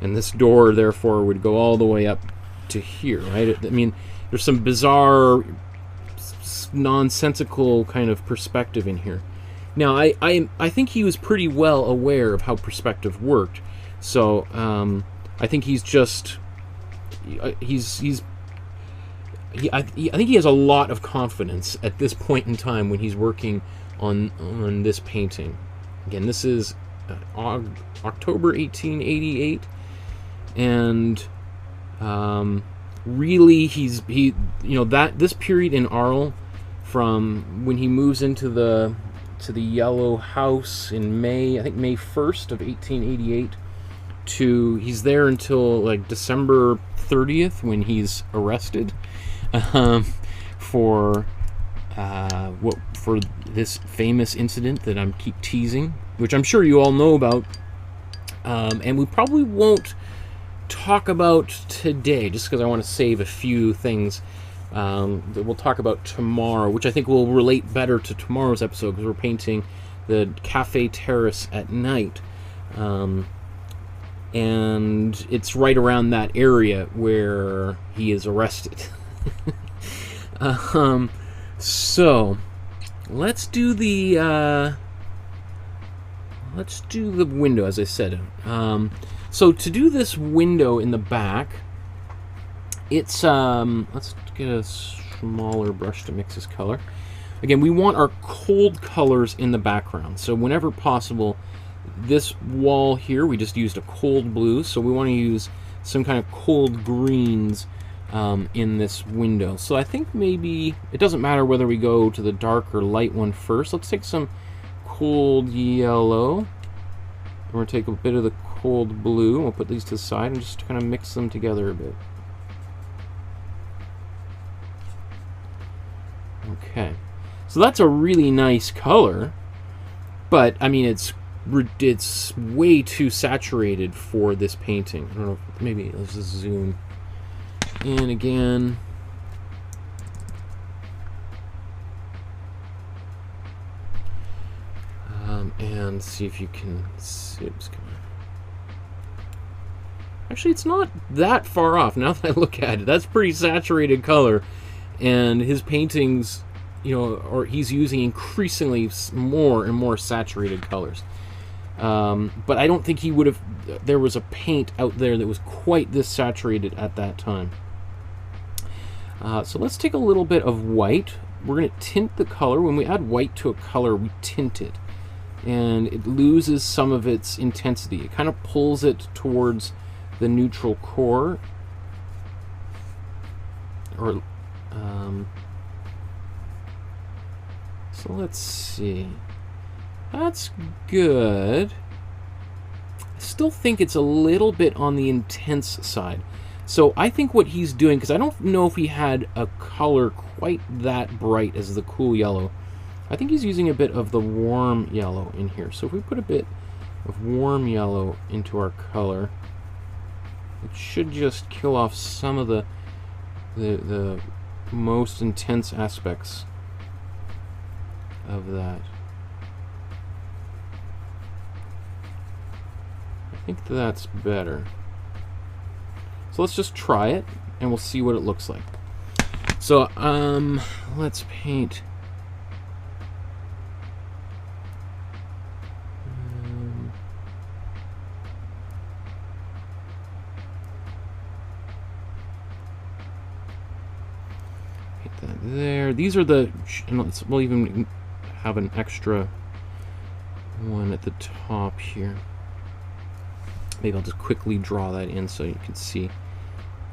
and this door therefore would go all the way up to here, right? I mean, there's some bizarre, nonsensical kind of perspective in here. Now, I think he was pretty well aware of how perspective worked, so I think he's just I think he has a lot of confidence at this point in time when he's working on this painting. Again, this is October 1888, and really you know, that this period in Arles, from when he moves into the yellow house in May, I think May 1st of 1888, to he's there until like December 30th when he's arrested for this famous incident that I'm keep teasing, which I'm sure you all know about, and we probably won't talk about today, just because I want to save a few things that we'll talk about tomorrow, which I think will relate better to tomorrow's episode, because we're painting the cafe terrace at night, and it's right around that area where he is arrested. So let's do the window, as I said. So to do this window in the back, it's let's get a smaller brush to mix this color. Again, we want our cold colors in the background, so whenever possible, this wall here, we just used a cold blue, so we want to use some kind of cold greens in this window. So I think maybe it doesn't matter whether we go to the dark or light one first. Let's take some cold yellow, and we'll take a bit of the cold blue. We'll put these to the side and just kind of mix them together a bit. Okay, so that's a really nice color, but I mean it's way too saturated for this painting. I don't know, maybe let's just zoom in again. And see if you can see. Oops, come on. Actually, it's not that far off now that I look at it. That's pretty saturated color, and his paintings, you know, or he's using increasingly more and more saturated colors. But I don't think he would have, there was a paint out there that was quite this saturated at that time. So let's take a little bit of white. We're going to tint the color. When we add white to a color, we tint it, and it loses some of its intensity. It kind of pulls it towards the neutral core, or so let's see. That's good. I still think it's a little bit on the intense side. So I think what he's doing, because I don't know if he had a color quite that bright as the cool yellow, I think he's using a bit of the warm yellow in here. So if we put a bit of warm yellow into our color, it should just kill off some of the most intense aspects of that. I think that's better. So let's just try it and we'll see what it looks like. So let's paint that there. These are the, we'll even have an extra one at the top here. Maybe I'll just quickly draw that in so you can see.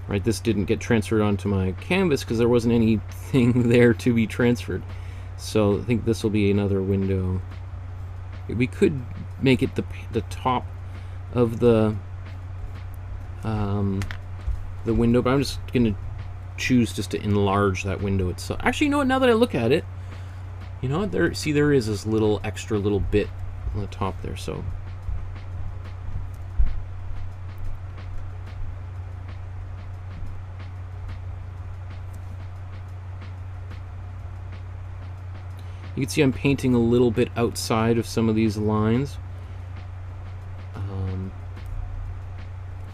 Right, this didn't get transferred onto my canvas because there wasn't anything there to be transferred. So I think this will be another window. We could make it the top of the window, but I'm just going to choose just to enlarge that window itself. Actually, you know what? Now that I look at it, you know what? There is this little extra little bit on the top there. So you can see I'm painting a little bit outside of some of these lines.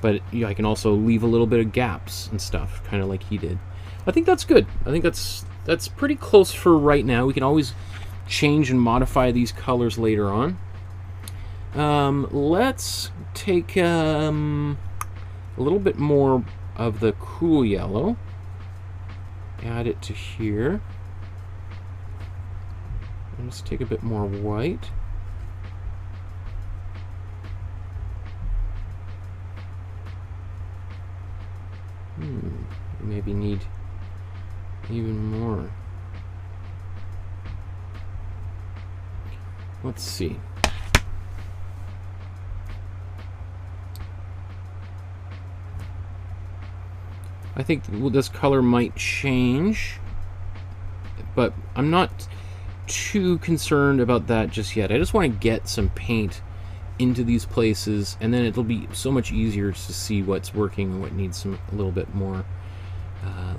But yeah, I can also leave a little bit of gaps and stuff, kind of like he did. I think that's good. I think that's pretty close for right now. We can always change and modify these colors later on. Let's take a little bit more of the cool yellow. Add it to here. Let's take a bit more white. Maybe need even more. Let's see. I think this color might change, but I'm not too concerned about that just yet. I just want to get some paint into these places, and then it'll be so much easier to see what's working and what needs a little bit more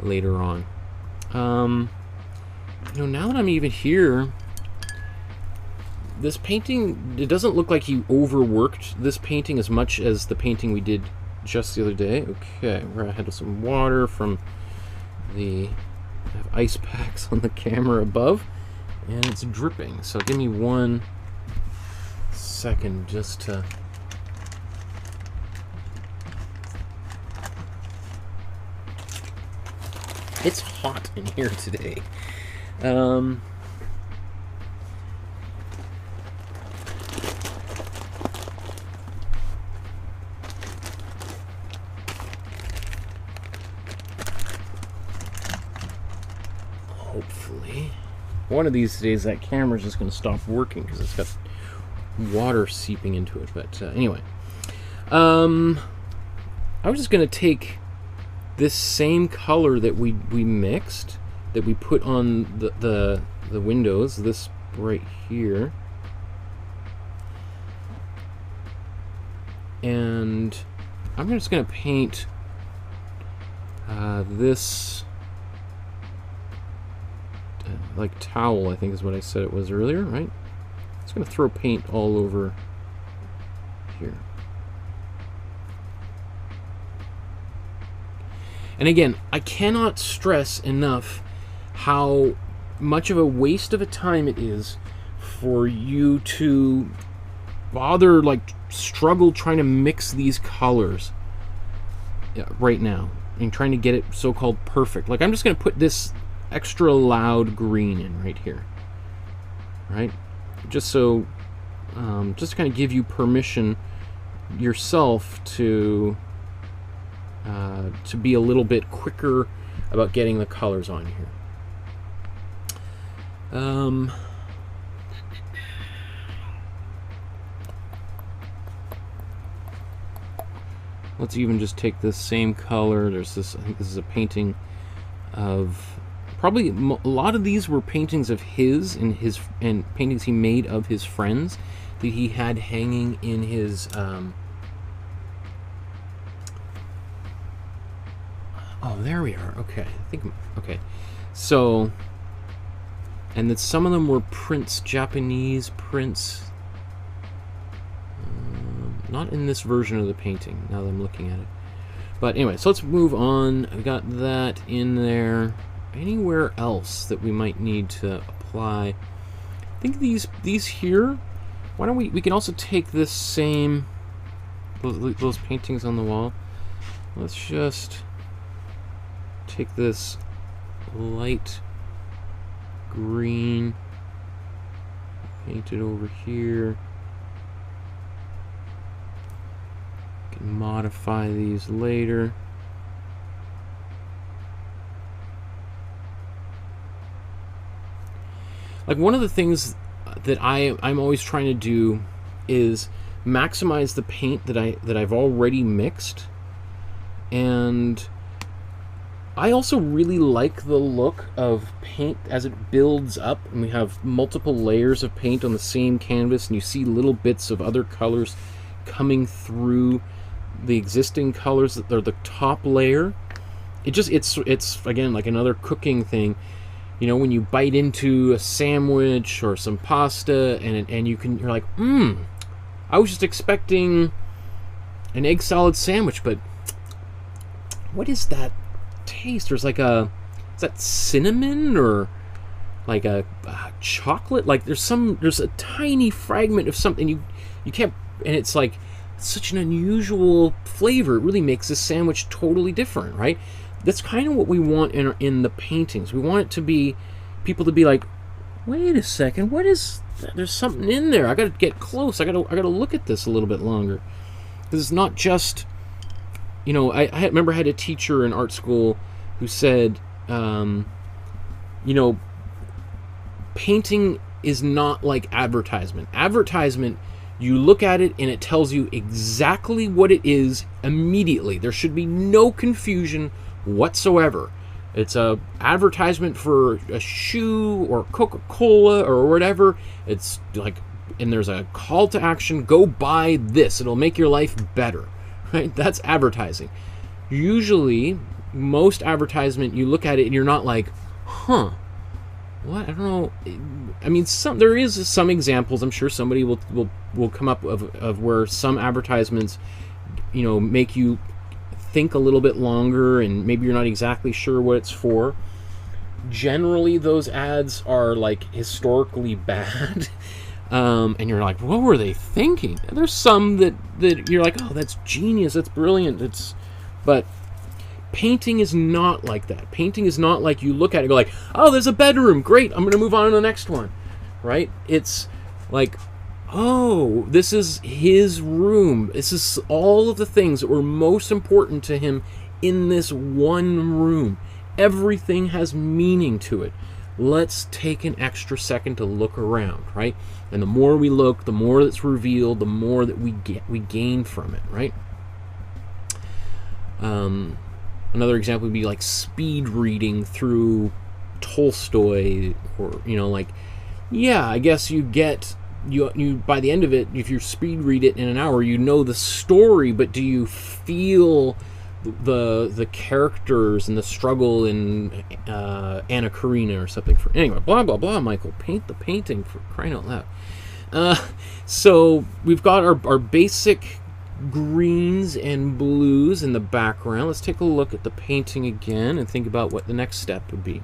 later on. You know, now that I'm even here, this painting, it doesn't look like he overworked this painting as much as the painting we did just the other day. Okay, where I had some water from I have ice packs on the camera above, and it's dripping. So give me 1 second just to it's hot in here today. Hopefully one of these days that camera's just going to stop working because it's got water seeping into it. But anyway, I was just going to take this same color that we mixed, that we put on the windows, this right here, and I'm just going to paint this like towel, I think is what I said it was earlier, right? It's going to throw paint all over here. And again, I cannot stress enough how much of a waste of a time it is for you to bother, like, struggle trying to mix these colors right now and trying to get it so-called perfect. Like, I'm just going to put this extra loud green in right here, right? Just so, just to kind of give you permission yourself to be a little bit quicker about getting the colors on here. let's even just take this same color. There's this, I think this is a painting of, probably a lot of these were paintings of his and paintings he made of his friends that he had hanging in his oh, there we are. Okay, I think, okay. So, and then some of them were prints, Japanese prints. Not in this version of the painting, now that I'm looking at it. But anyway, so let's move on. I got that in there. Anywhere else that we might need to apply? I think these here, why don't we can also take this same, those paintings on the wall. Let's just take this light green, paint it over here. Can modify these later. Like, one of the things that I'm always trying to do is maximize the paint that I've already mixed. And I also really like the look of paint as it builds up, and we have multiple layers of paint on the same canvas, and you see little bits of other colors coming through the existing colors that are the top layer. It's again like another cooking thing. You know, when you bite into a sandwich or some pasta, and you're like, I was just expecting an egg salad sandwich, but what is that taste? There's like is that cinnamon or like a chocolate? Like there's a tiny fragment of something you can't, and it's like such an unusual flavor. It really makes this sandwich totally different, right? That's kind of what we want in the paintings. We want it to be, people to be like, wait a second, what is that? There's something in there. I got to get close. I got to look at this a little bit longer, because it's not just, you know. I remember I had a teacher in art school who said, you know, painting is not like advertisement. Advertisement, you look at it and it tells you exactly what it is immediately. There should be no confusion whatsoever. It's a advertisement for a shoe or Coca-Cola or whatever. It's like, and there's a call to action, go buy this, it'll make your life better, right? That's advertising. Usually, most advertisement, you look at it and you're not like, huh, what? I don't know. I mean, there is some examples. I'm sure somebody will come up of where some advertisements, you know, make you think a little bit longer, and maybe you're not exactly sure what it's for. Generally, those ads are like historically bad, and you're like, what were they thinking? And there's some that you're like, oh, that's genius, that's brilliant. But painting is not like that. Painting is not like you look at it and go like, oh, there's a bedroom, great, I'm gonna move on to the next one, right? It's like, oh, this is his room. This is all of the things that were most important to him in this one room. Everything has meaning to it. Let's take an extra second to look around, right? And the more we look, the more that's revealed, the more that we gain from it, right? Another example would be like speed reading through Tolstoy, or, you know, like, yeah, I guess you get, you by the end of it, if you speed read it in an hour, you know the story, but do you feel the characters and the struggle in Anna Karenina or something? For anyway, blah blah blah. Michael, paint the painting, for crying out loud. So we've got our basic greens and blues in the background. Let's take a look at the painting again and think about what the next step would be.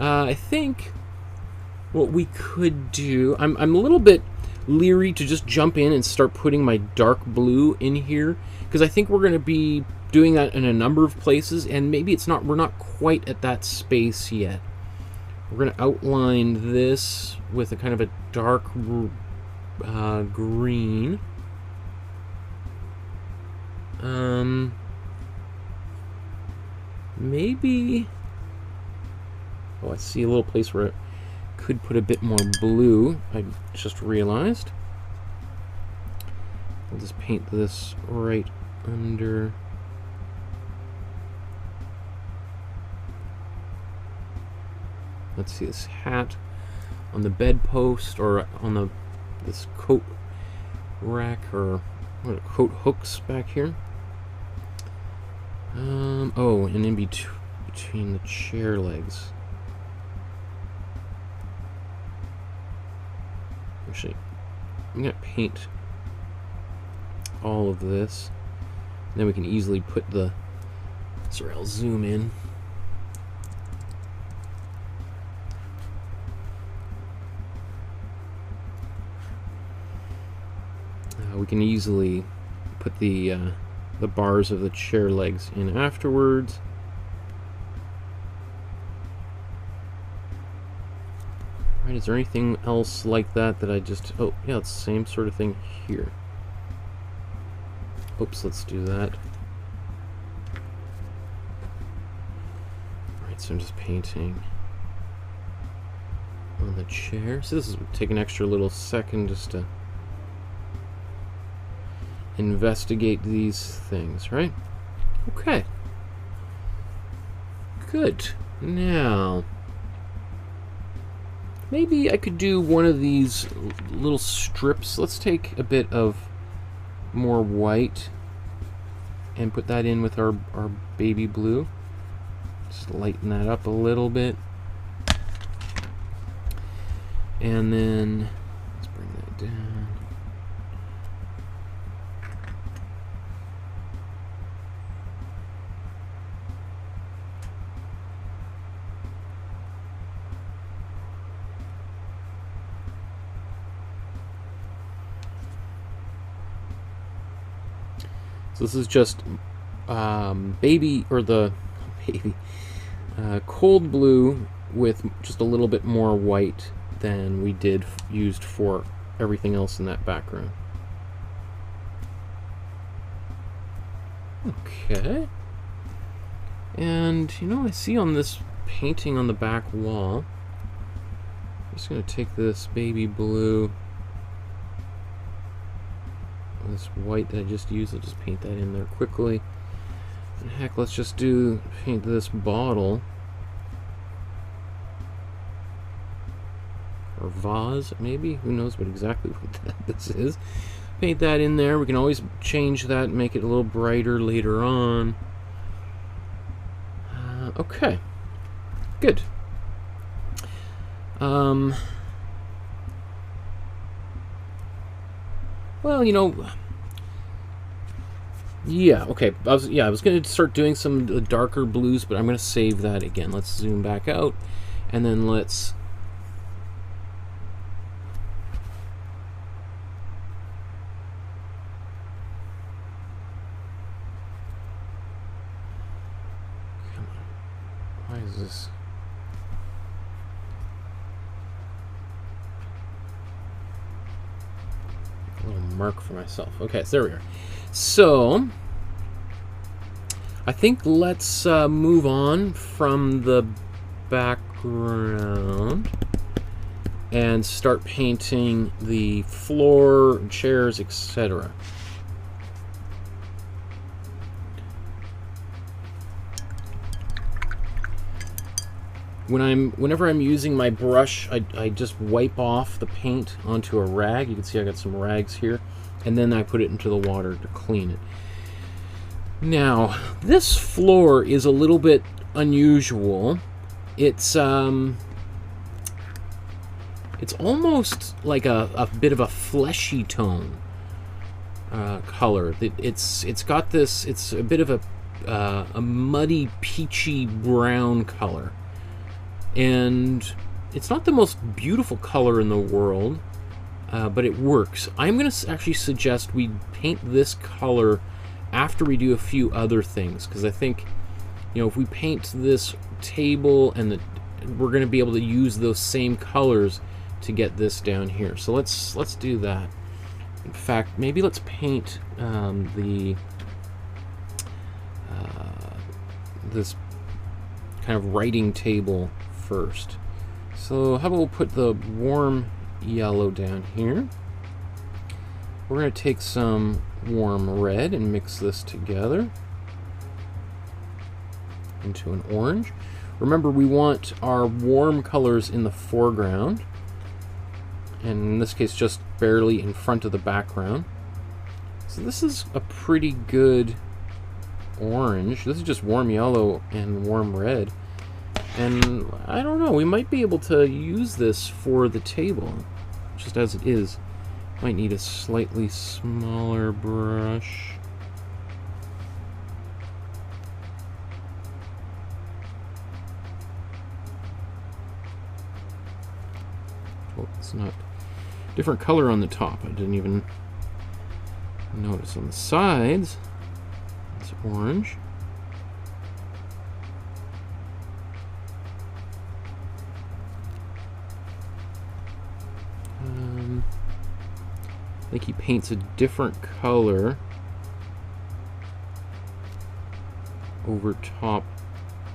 I think what we could do, I'm a little bit leery to just jump in and start putting my dark blue in here, because I think we're going to be doing that in a number of places, and maybe we're not quite at that space yet. We're going to outline this with a kind of a dark green. Maybe... Oh, I see a little place where it Could put a bit more blue, I just realized. I'll just paint this right under. Let's see, this hat on the bedpost, or on this coat rack, or what, coat hooks back here. Oh, and in between the chair legs. Actually, I'm gonna paint all of this. Then we can easily put the. Sorry, I'll zoom in. We can easily put the bars of the chair legs in afterwards. Right, is there anything else like that that I just... Oh, yeah, it's the same sort of thing here. Oops, let's do that. Alright, so I'm just painting on the chair. So this is take an extra little second just to investigate these things, right? Okay. Good. Now, maybe I could do one of these little strips. Let's take a bit of more white and put that in with our baby blue. Just lighten that up a little bit. And then let's bring that down. So this is just cold blue with just a little bit more white than we used for everything else in that background. Okay. And you know, I see on this painting on the back wall, I'm just going to take this baby blue, this white that I just used, I'll just paint that in there quickly. And heck, let's just paint this bottle. Or vase, maybe? Who knows what exactly what this is. Paint that in there. We can always change that and make it a little brighter later on. Okay. Good. Well, you know, yeah, okay. I was going to start doing some darker blues, but I'm going to save that again. Let's zoom back out, and then let's come on. Why is this? Mark for myself. Okay, so there we are. So I think let's move on from the background and start painting the floor, chairs, etc. Whenever I'm using my brush, I just wipe off the paint onto a rag. You can see I got some rags here, and then I put it into the water to clean it. Now, this floor is a little bit unusual. It's almost like a bit of a fleshy tone color. It's got this. It's a bit of a muddy, peachy brown color. And it's not the most beautiful color in the world, but it works. I'm going to actually suggest we paint this color after we do a few other things, because I think, you know, if we paint this table and we're going to be able to use those same colors to get this down here. So let's do that. In fact, maybe let's paint this kind of writing table first. So how about we'll put the warm yellow down here. We're going to take some warm red and mix this together into an orange. Remember, we want our warm colors in the foreground, and in this case just barely in front of the background. So this is a pretty good orange. This is just warm yellow and warm red. And I don't know, we might be able to use this for the table, just as it is. Might need a slightly smaller brush. Oh, it's not different color on the top. I didn't even notice. On the sides, it's orange. I think he paints a different color over top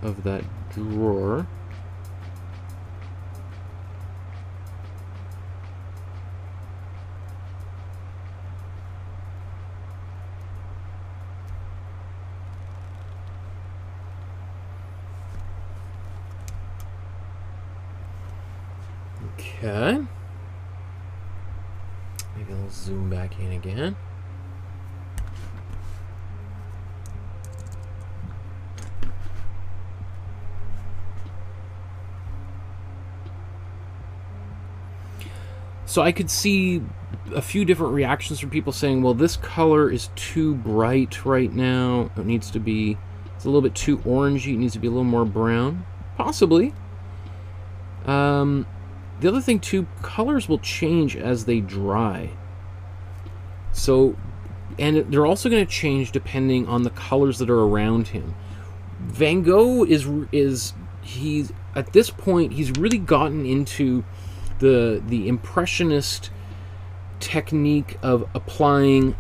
of that drawer. Okay. Maybe I'll zoom back in again. So I could see a few different reactions from people saying, well, this color is too bright right now. It needs to be, it's a little bit too orangey. It needs to be a little more brown. Possibly. The other thing too, colors will change as they dry. So, and they're also going to change depending on the colors that are around him. Van Gogh he's at this point, he's really gotten into the impressionist technique of applying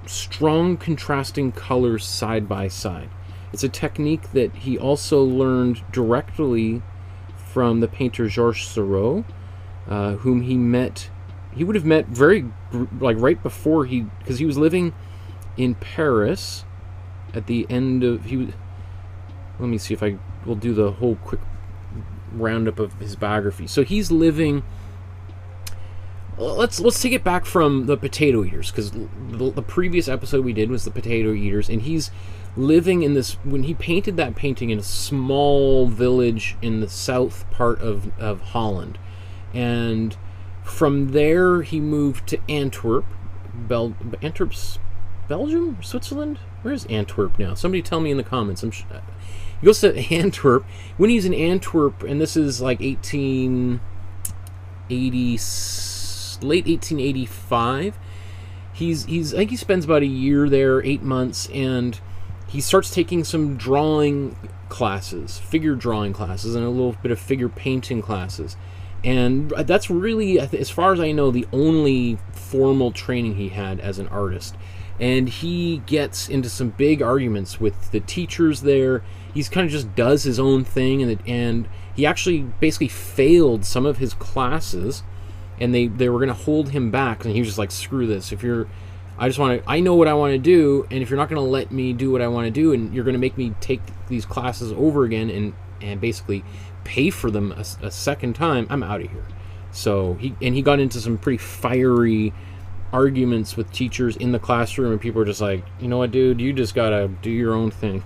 strong contrasting colors side by side. It's a technique that he also learned directly from the painter Georges Seurat, whom he would have met right before because he was living in Paris at the end of, let me see if I will do the whole quick roundup of his biography. So he's living, let's take it back from the potato eaters, because the previous episode we did was the potato eaters, and he's living in this, when he painted that painting, in a small village in the south part of Holland. And from there he moved to Antwerp, Antwerp's Belgium, Switzerland? Where is Antwerp now? Somebody tell me in the comments. He goes to Antwerp. When he's in Antwerp, and this is like 1880, late 1885, I think he spends about a year there, 8 months, and he starts taking some drawing classes, figure drawing classes, and a little bit of figure painting classes. And that's really, as far as I know, the only formal training he had as an artist. And he gets into some big arguments with the teachers there. He's kind of just does his own thing, and he actually basically failed some of his classes, and they were going to hold him back, and he was just like, screw this. I know what I want to do, and if you're not going to let me do what I want to do, and you're going to make me take these classes over again and basically pay for them a second time, I'm out of here. So he got into some pretty fiery arguments with teachers in the classroom, and people were just like, you know what, dude, you just got to do your own thing.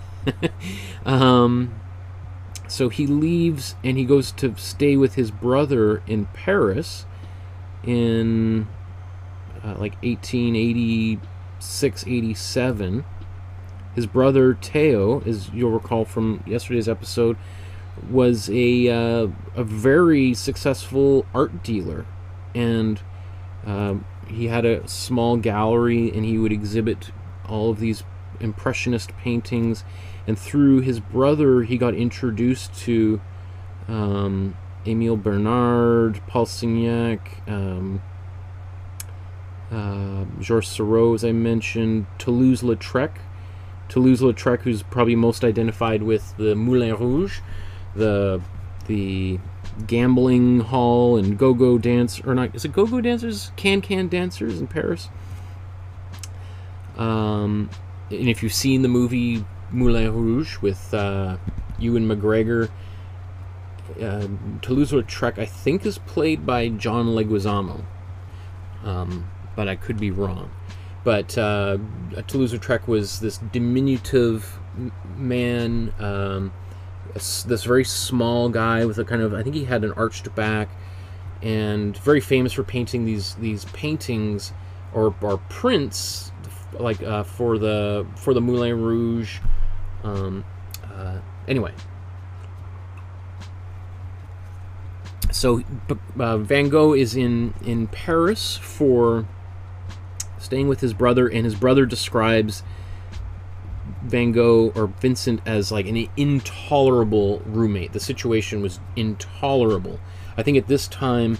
So he leaves, and he goes to stay with his brother in Paris in like 1886, 87. His brother Theo, as you'll recall from yesterday's episode, was a very successful art dealer, and he had a small gallery, and he would exhibit all of these impressionist paintings. And through his brother, he got introduced to Emile Bernard, Paul Signac, Georges Seurat, as I mentioned, Toulouse-Lautrec, who's probably most identified with the Moulin Rouge, the gambling hall and go-go dance, or not, is it go-go dancers? Can-can dancers in Paris. And if you've seen the movie Moulin Rouge with Ewan McGregor, Toulouse-Lautrec, I think, is played by John Leguizamo. But I could be wrong. But Toulouse-Lautrec was this diminutive man, this very small guy with a kind of, I think he had an arched back, and very famous for painting these paintings or prints, like for the Moulin Rouge. Anyway, so Van Gogh is in Paris for staying with his brother, and his brother describes Van Gogh or Vincent as like an intolerable roommate. The situation was intolerable. I think at this time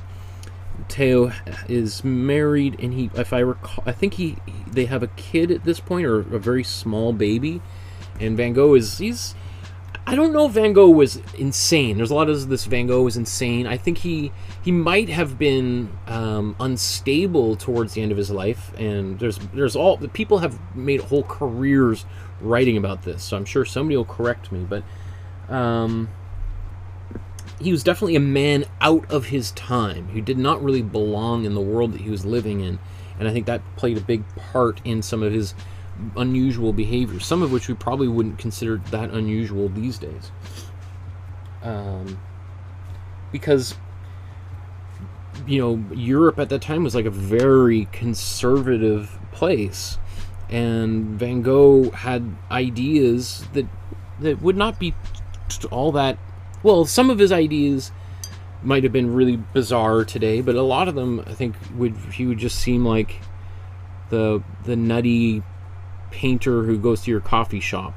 Theo is married, and he, if I recall, I think they have a kid at this point, or a very small baby. And Van Gogh he's I don't know if Van Gogh was insane. There's a lot of this Van Gogh was insane. I think he might have been unstable towards the end of his life, and there's all the people have made whole careers writing about this, so I'm sure somebody will correct me, but he was definitely a man out of his time who did not really belong in the world that he was living in, and I think that played a big part in some of his unusual behavior, some of which we probably wouldn't consider that unusual these days, because Europe at that time was like a very conservative place, and Van Gogh had ideas that would not be all that well. Some of his ideas might have been really bizarre today, but a lot of them, I think, he would just seem like the nutty painter who goes to your coffee shop,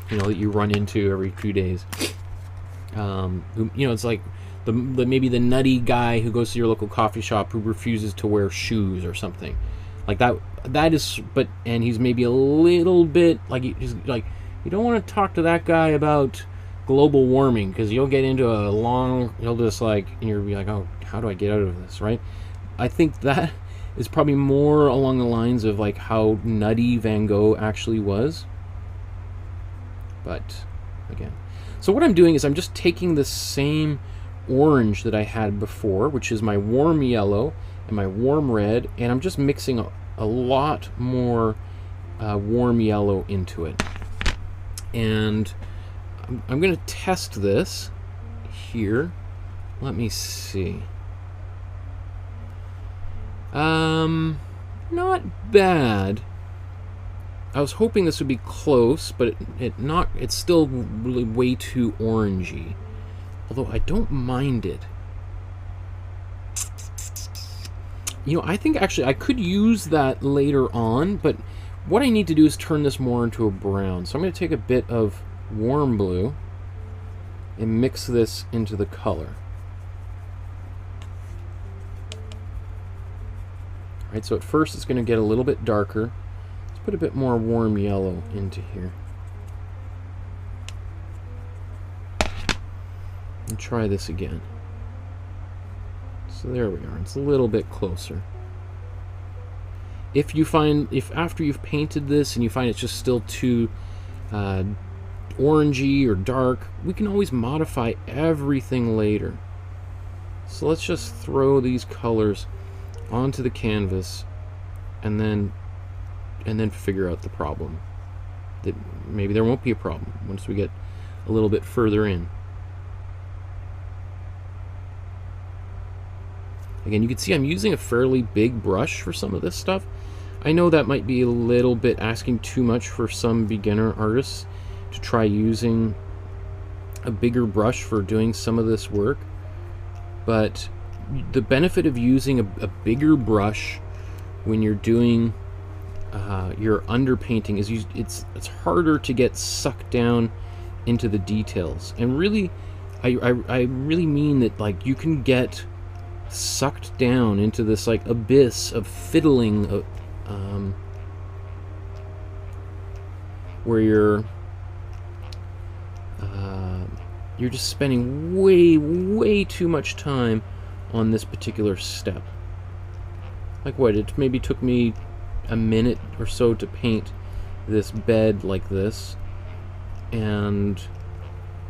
that you run into every few days. It's like maybe the nutty guy who goes to your local coffee shop who refuses to wear shoes or something like that. That is, and he's maybe a little bit like, he's like, you don't want to talk to that guy about global warming, because you'll get into you'll just like, and you'll be like, oh, how do I get out of this, right? I think that is probably more along the lines of like how nutty Van Gogh actually was. But again, so what I'm doing is I'm just taking the same orange that I had before, which is my warm yellow and my warm red, and I'm just mixing a lot more warm yellow into it. And I'm going to test this here. Let me see. Not bad. I was hoping this would be close, but it's still really way too orangey. Although I don't mind it. I think actually I could use that later on, but what I need to do is turn this more into a brown. So I'm going to take a bit of warm blue and mix this into the color. Alright, so at first it's going to get a little bit darker. Let's put a bit more warm yellow into here. And try this again. So there we are. It's a little bit closer. If after you've painted this and you find it's just still too orangey or dark, we can always modify everything later. So let's just throw these colors onto the canvas and then figure out the problem. That maybe there won't be a problem once we get a little bit further in. Again, you can see I'm using a fairly big brush for some of this stuff. I know that might be a little bit asking too much for some beginner artists to try using a bigger brush for doing some of this work, but the benefit of using a bigger brush when you're doing your underpainting is it's harder to get sucked down into the details. And really, I really mean that, like, you can get sucked down into this like abyss of fiddling where you're just spending way too much time on this particular step. Like what, it maybe took me a minute or so to paint this bed like this, and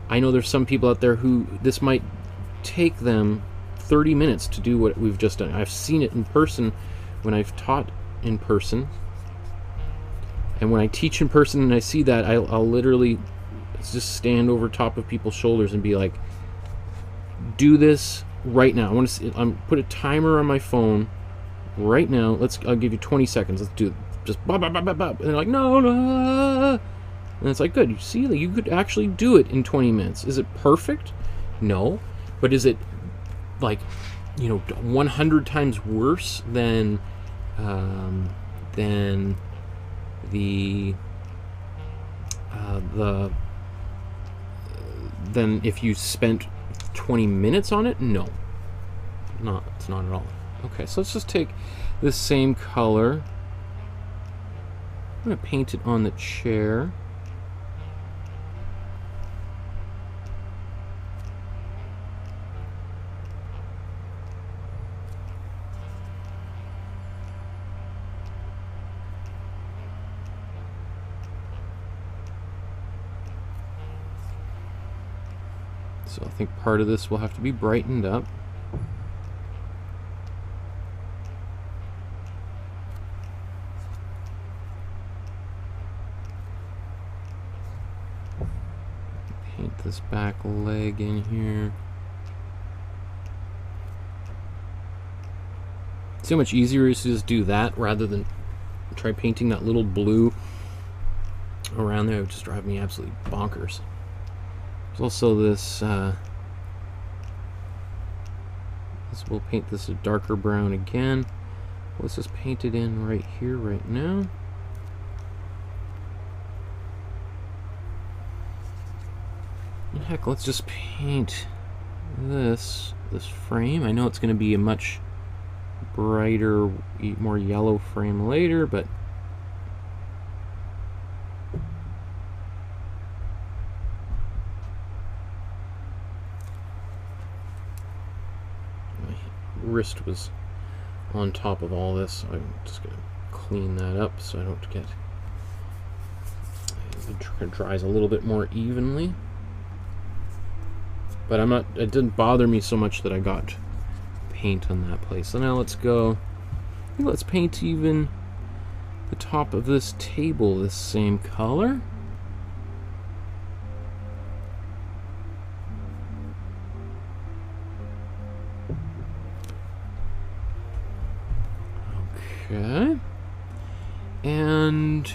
I know there's some people out there who this might take them 30 minutes to do what we've just done. I've seen it in person when I've taught in person, and when I teach in person and I see that, I'll literally just stand over top of people's shoulders and be like, do this right now. I want to see, put a timer on my phone right now. I'll give you 20 seconds. Let's do it. Just bop, bop, bop, bop, bop. And they're like, no, no. And it's like, good. You see, like, you could actually do it in 20 minutes. Is it perfect? No. But is it, like, 100 times worse than than if you spent 20 minutes on it? No. It's not at all. Okay, so let's just take this same color. I'm going to paint it on the chair. So I think part of this will have to be brightened up. Paint this back leg in here. See how much easier it is to just do that rather than try painting that little blue around there. It would just drive me absolutely bonkers. There's also this, we'll paint this a darker brown again. Let's just paint it in right here, right now. And heck, let's just paint this frame. I know it's going to be a much brighter, more yellow frame later, but wrist was on top of all this, so I'm just going to clean that up so I don't get, it dries a little bit more evenly. But it didn't bother me so much that I got paint on that place. So now let's paint even the top of this table this same color. Okay, and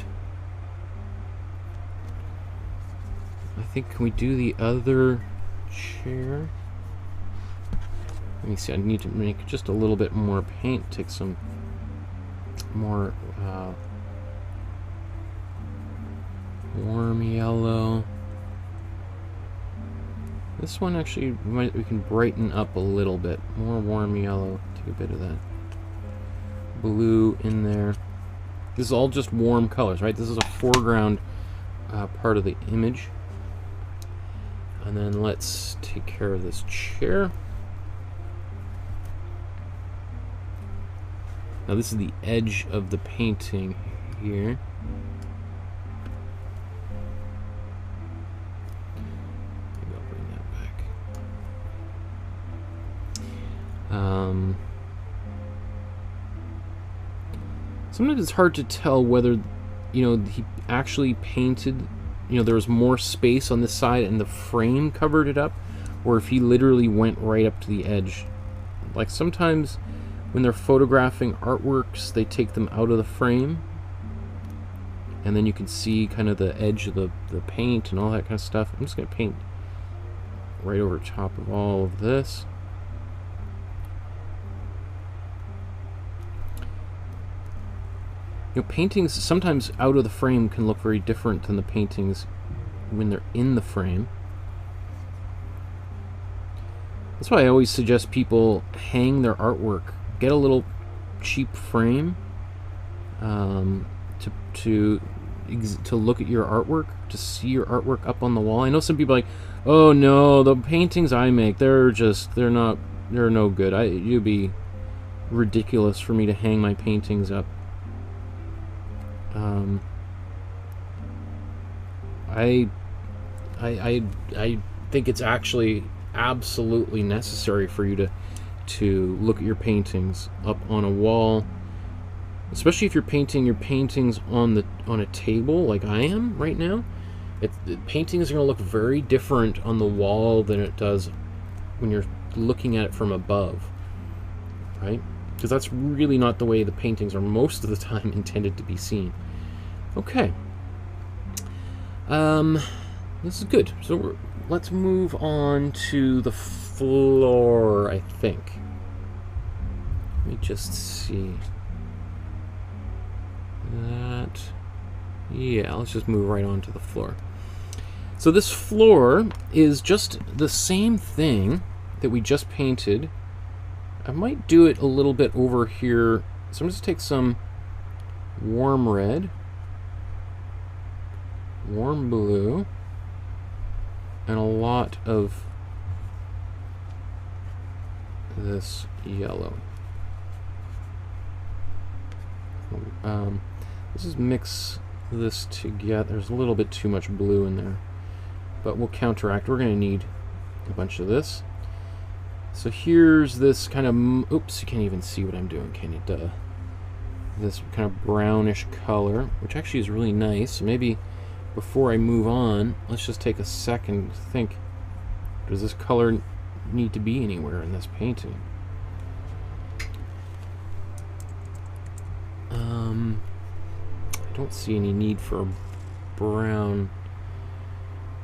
I think, can we do the other chair? Let me see, I need to make just a little bit more paint, take some more warm yellow. This one actually, we can brighten up a little bit. More warm yellow, take a bit of that blue in there. This is all just warm colors, right? This is a foreground part of the image. And then let's take care of this chair. Now this is the edge of the painting here. Maybe I'll bring that back. Sometimes it's hard to tell whether, he actually painted, there was more space on this side and the frame covered it up, or if he literally went right up to the edge. Like sometimes when they're photographing artworks, they take them out of the frame, and then you can see kind of the edge of the paint and all that kind of stuff. I'm just going to paint right over top of all of this. Paintings sometimes out of the frame can look very different than the paintings when they're in the frame. That's why I always suggest people hang their artwork. Get a little cheap frame to to look at your artwork, to see your artwork up on the wall. I know some people are like, oh no, the paintings I make, they're no good. It'd be ridiculous for me to hang my paintings up. I think it's actually absolutely necessary for you to look at your paintings up on a wall, especially if you're painting your paintings on a table like I am right now. The paintings are going to look very different on the wall than it does when you're looking at it from above, right? Because that's really not the way the paintings are most of the time intended to be seen. Okay. This is good. So let's move on to the floor, I think. Let me just see. That. Yeah, let's just move right on to the floor. So this floor is just the same thing that we just painted. I might do it a little bit over here. So I'm just take some warm red, warm blue, and a lot of this yellow. Let's just mix this together. There's a little bit too much blue in there, but we'll counteract. We're going to need a bunch of this. So here's this kind of, oops, you can't even see what I'm doing, can you? Duh. This kind of brownish color, which actually is really nice. So maybe before I move on, let's just take a second to think, does this color need to be anywhere in this painting? I don't see any need for a brown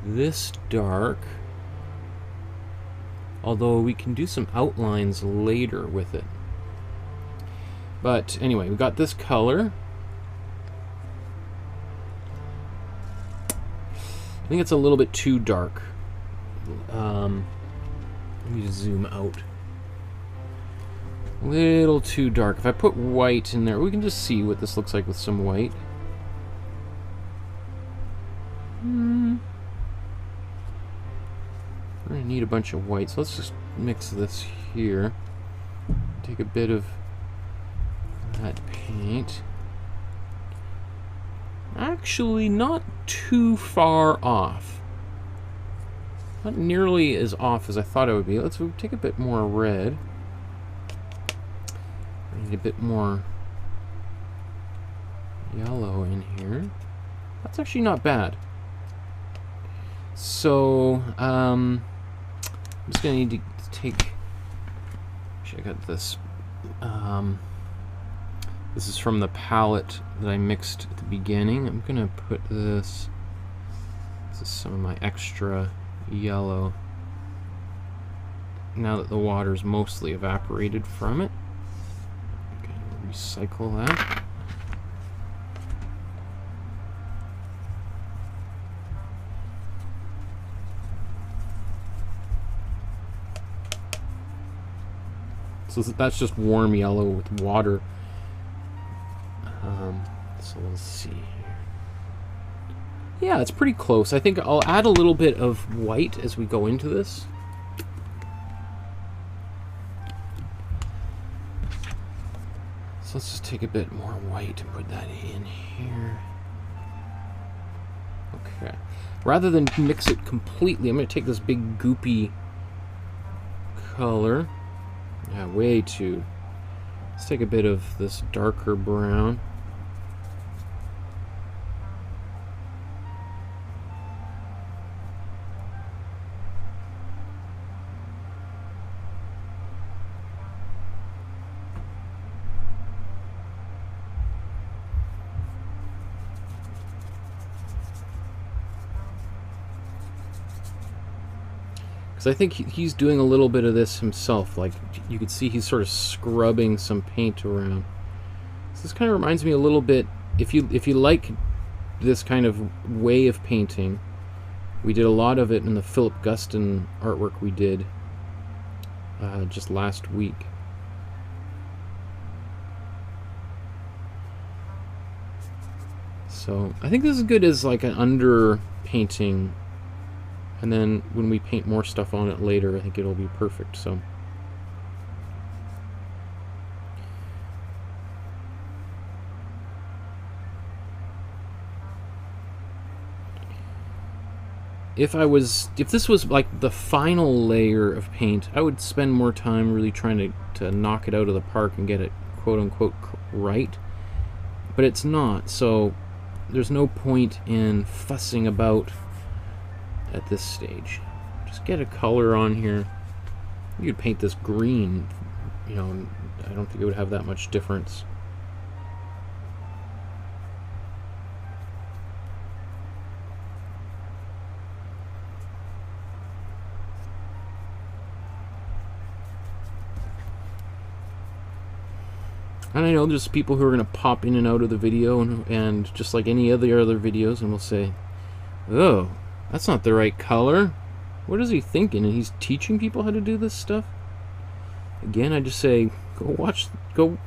this dark, although we can do some outlines later with it. But anyway, we got this color. I think it's a little bit too dark. Let me just zoom out. A little too dark. If I put white in there, we can just see what this looks like with some white. We're going to need a bunch of white, so let's just mix this here. Take a bit of that paint. Actually, not too far off. Not nearly as off as I thought it would be. Let's take a bit more red. I need a bit more yellow in here. That's actually not bad. So, I'm just going to need to take... Actually, I got this. This is from the palette that I mixed at the beginning. I'm going to put this... This is some of my extra yellow. Now that the water's mostly evaporated from it. Okay, recycle that. So that's just warm yellow with water. So let's see here. Yeah, it's pretty close. I think I'll add a little bit of white as we go into this. So let's just take a bit more white and put that in here. Okay. Rather than mix it completely, I'm going to take this big goopy color. Yeah, way too. Let's take a bit of this darker brown. Because I think he's doing a little bit of this himself. Like, you could see he's sort of scrubbing some paint around. So this kind of reminds me a little bit, if you like this kind of way of painting, we did a lot of it in the Philip Guston artwork we did just last week. So I think this is good as like an under painting, and then when we paint more stuff on it later, I think it'll be perfect. So if this was like the final layer of paint, I would spend more time really trying to knock it out of the park and get it quote-unquote right. But it's not, so there's no point in fussing about at this stage. Just get a color on here. You could paint this green, you know, I don't think it would have that much difference. And I know there's people who are going to pop in and out of the video, and just like any other videos, and will say, oh, that's not the right color. What is he thinking? And he's teaching people how to do this stuff? Again, I just say, go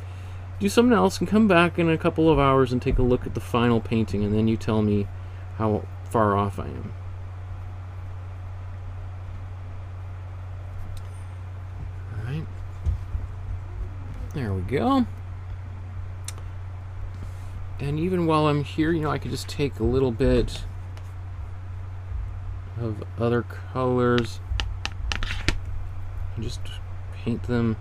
do something else and come back in a couple of hours and take a look at the final painting, and then you tell me how far off I am. Alright. There we go. And even while I'm here, you know, I could just take a little bit of other colors and just paint them.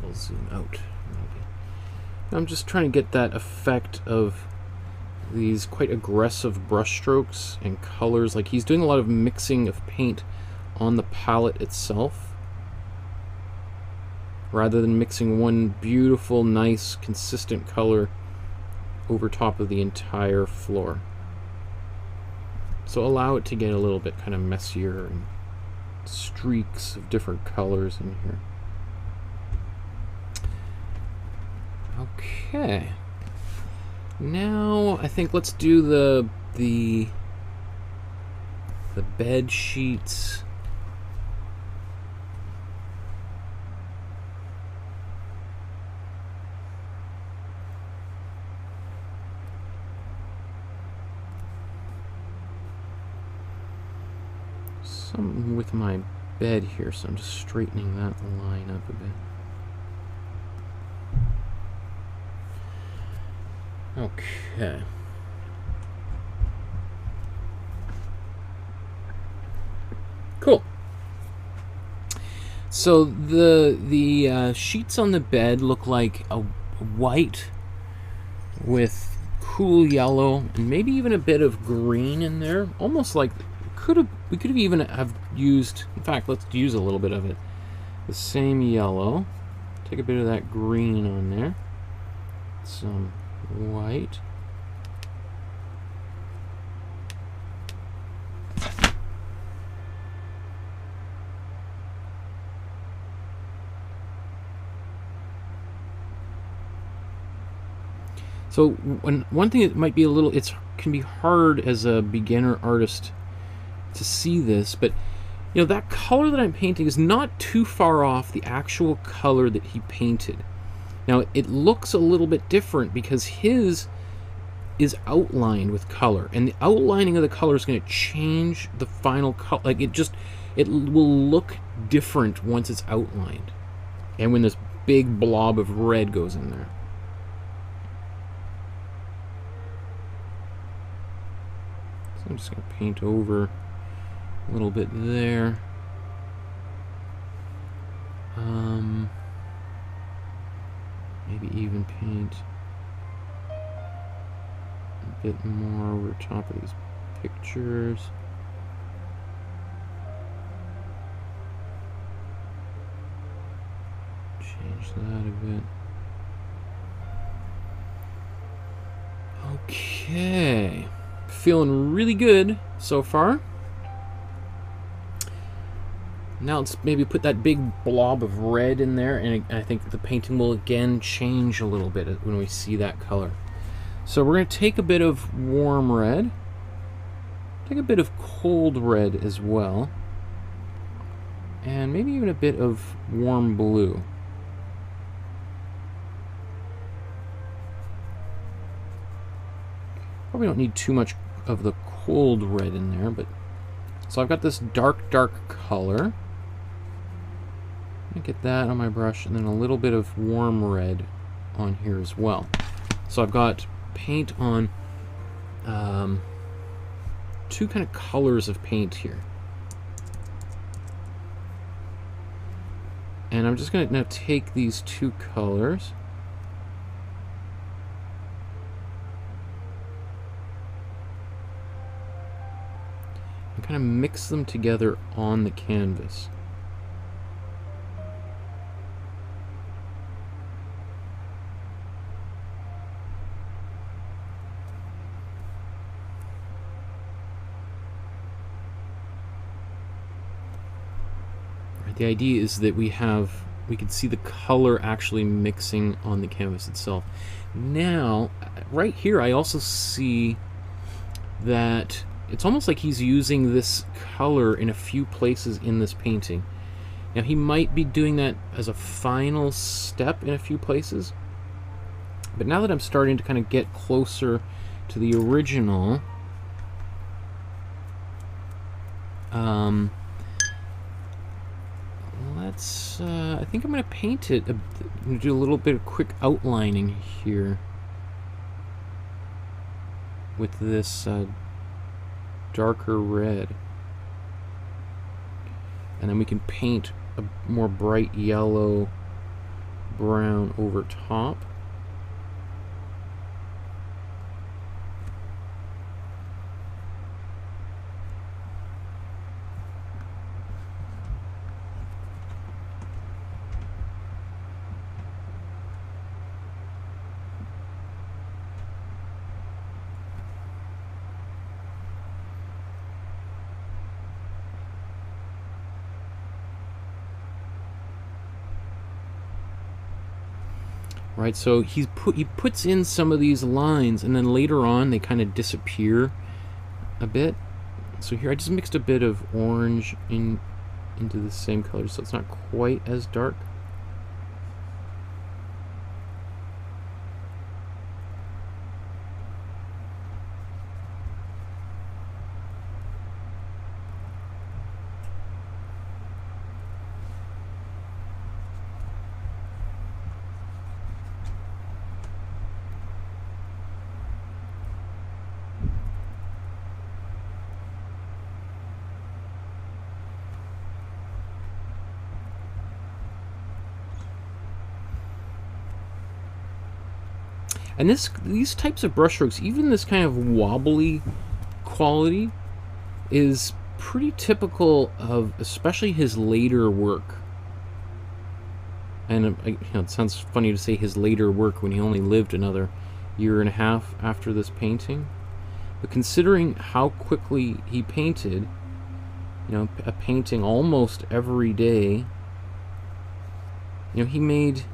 We'll zoom out maybe. I'm just trying to get that effect of these quite aggressive brush strokes and colors. Like he's doing a lot of mixing of paint on the palette itself, rather than mixing one beautiful, nice, consistent color over top of the entire floor. So allow it to get a little bit kind of messier and streaks of different colors in here. Okay. Now I think let's do the bed sheets. Something with my bed here, so I'm just straightening that line up a bit. Okay. Cool. So the sheets on the bed look like a white with cool yellow and maybe even a bit of green in there. Almost like we could have even have used. In fact, let's use a little bit of it. The same yellow. Take a bit of that green on there. Some white. So one thing that might be a little, can be hard as a beginner artist to see this, but you know, that color that I'm painting is not too far off the actual color that he painted. Now, it looks a little bit different because his is outlined with color, and the outlining of the color is going to change the final color. Like it will look different once it's outlined, and when this big blob of red goes in there. So I'm just going to paint over a little bit there. Maybe even paint a bit more over top of these pictures. Change that a bit. Okay. Feeling really good so far. Now let's maybe put that big blob of red in there, and I think the painting will again change a little bit when we see that color. So we're going to take a bit of warm red, take a bit of cold red as well, and maybe even a bit of warm blue. Probably don't need too much of the cold red in there, but so I've got this dark color. Let me get that on my brush, and then a little bit of warm red on here as well. So I've got paint on two kind of colors of paint here. And I'm just going to now take these two colors and kind of mix them together on the canvas. The idea is that we can see the color actually mixing on the canvas itself. Now, right here, I also see that it's almost like he's using this color in a few places in this painting. Now, he might be doing that as a final step in a few places, but now that I'm starting to kind of get closer to the original, I think I'm going to paint it. I'm going to do a little bit of quick outlining here with this darker red. And then we can paint a more bright yellow brown over top. Right, so he puts in some of these lines, and then later on they kind of disappear a bit. So here I just mixed a bit of orange into the same color, so it's not quite as dark. And these types of brushstrokes, even this kind of wobbly quality, is pretty typical of especially his later work. And it sounds funny to say his later work when he only lived another year and a half after this painting. But considering how quickly he painted, a painting almost every day, he made,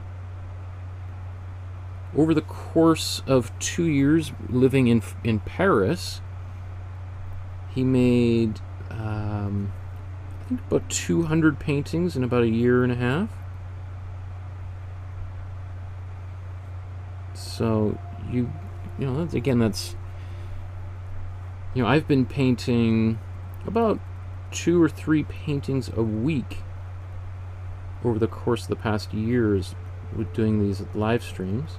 over the course of 2 years living in Paris, he made I think about 200 paintings in about a year and a half. So that's I've been painting about 2 or 3 paintings a week over the course of the past years with doing these live streams.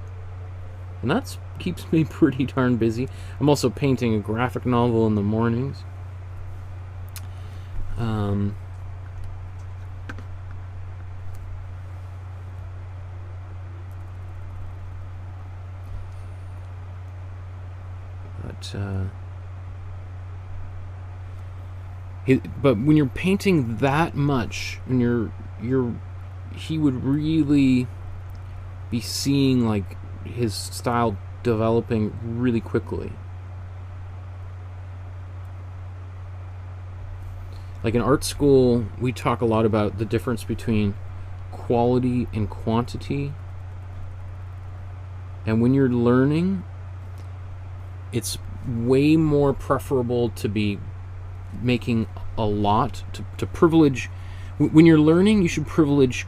And that keeps me pretty darn busy. I'm also painting a graphic novel in the mornings. But when you're painting that much, when he would really be seeing like his style developing really quickly. Like in art school, we talk a lot about the difference between quality and quantity. And when you're learning, it's way more preferable to be making a lot, to privilege. When you're learning, you should privilege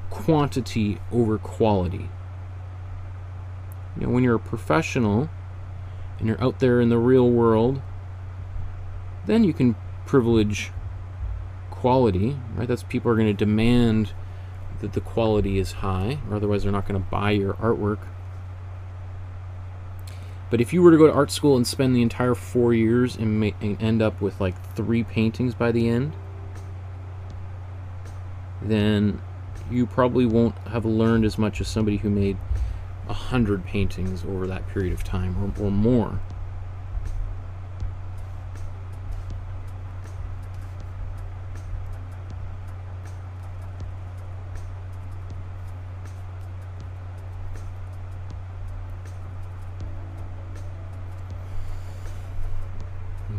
quantity over quality. You know, when you're a professional and you're out there in the real world, then you can privilege quality, right? That's people are going to demand that the quality is high, or otherwise they're not going to buy your artwork. But if you were to go to art school and spend the entire 4 years and end up with like 3 paintings by the end, then you probably won't have learned as much as somebody who made 100 paintings over that period of time, or more.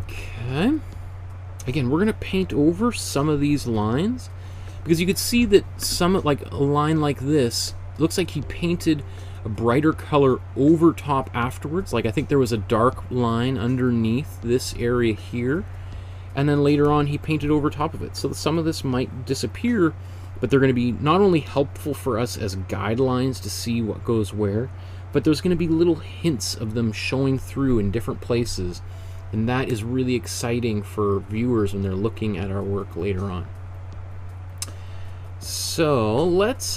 Okay. Again, we're going to paint over some of these lines, because you could see that some, like a line like this, looks like he painted a brighter color over top afterwards. Like I think there was a dark line underneath this area here, and then later on he painted over top of it. So some of this might disappear, but they're going to be not only helpful for us as guidelines to see what goes where, but there's going to be little hints of them showing through in different places, and that is really exciting for viewers when they're looking at our work later on. So let's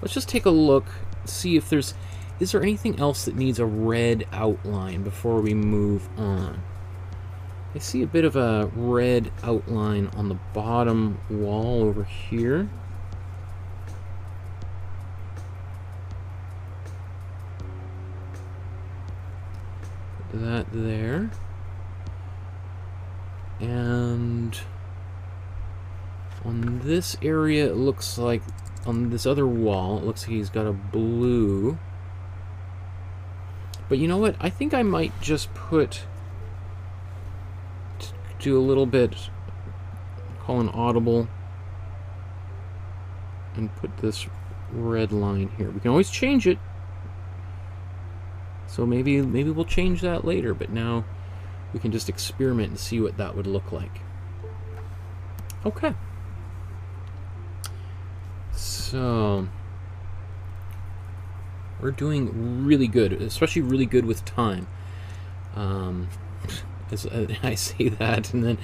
just take a look, see if is there anything else that needs a red outline before we move on. I see a bit of a red outline on the bottom wall over here. Put that there. And on this area, it looks like, on this other wall, it looks like he's got a blue. But you know what? I think I might just do a little bit, call an audible, and put this red line here. We can always change it. So maybe we'll change that later, but now we can just experiment and see what that would look like. Okay. So we're doing really good, especially really good with time. I say that, and then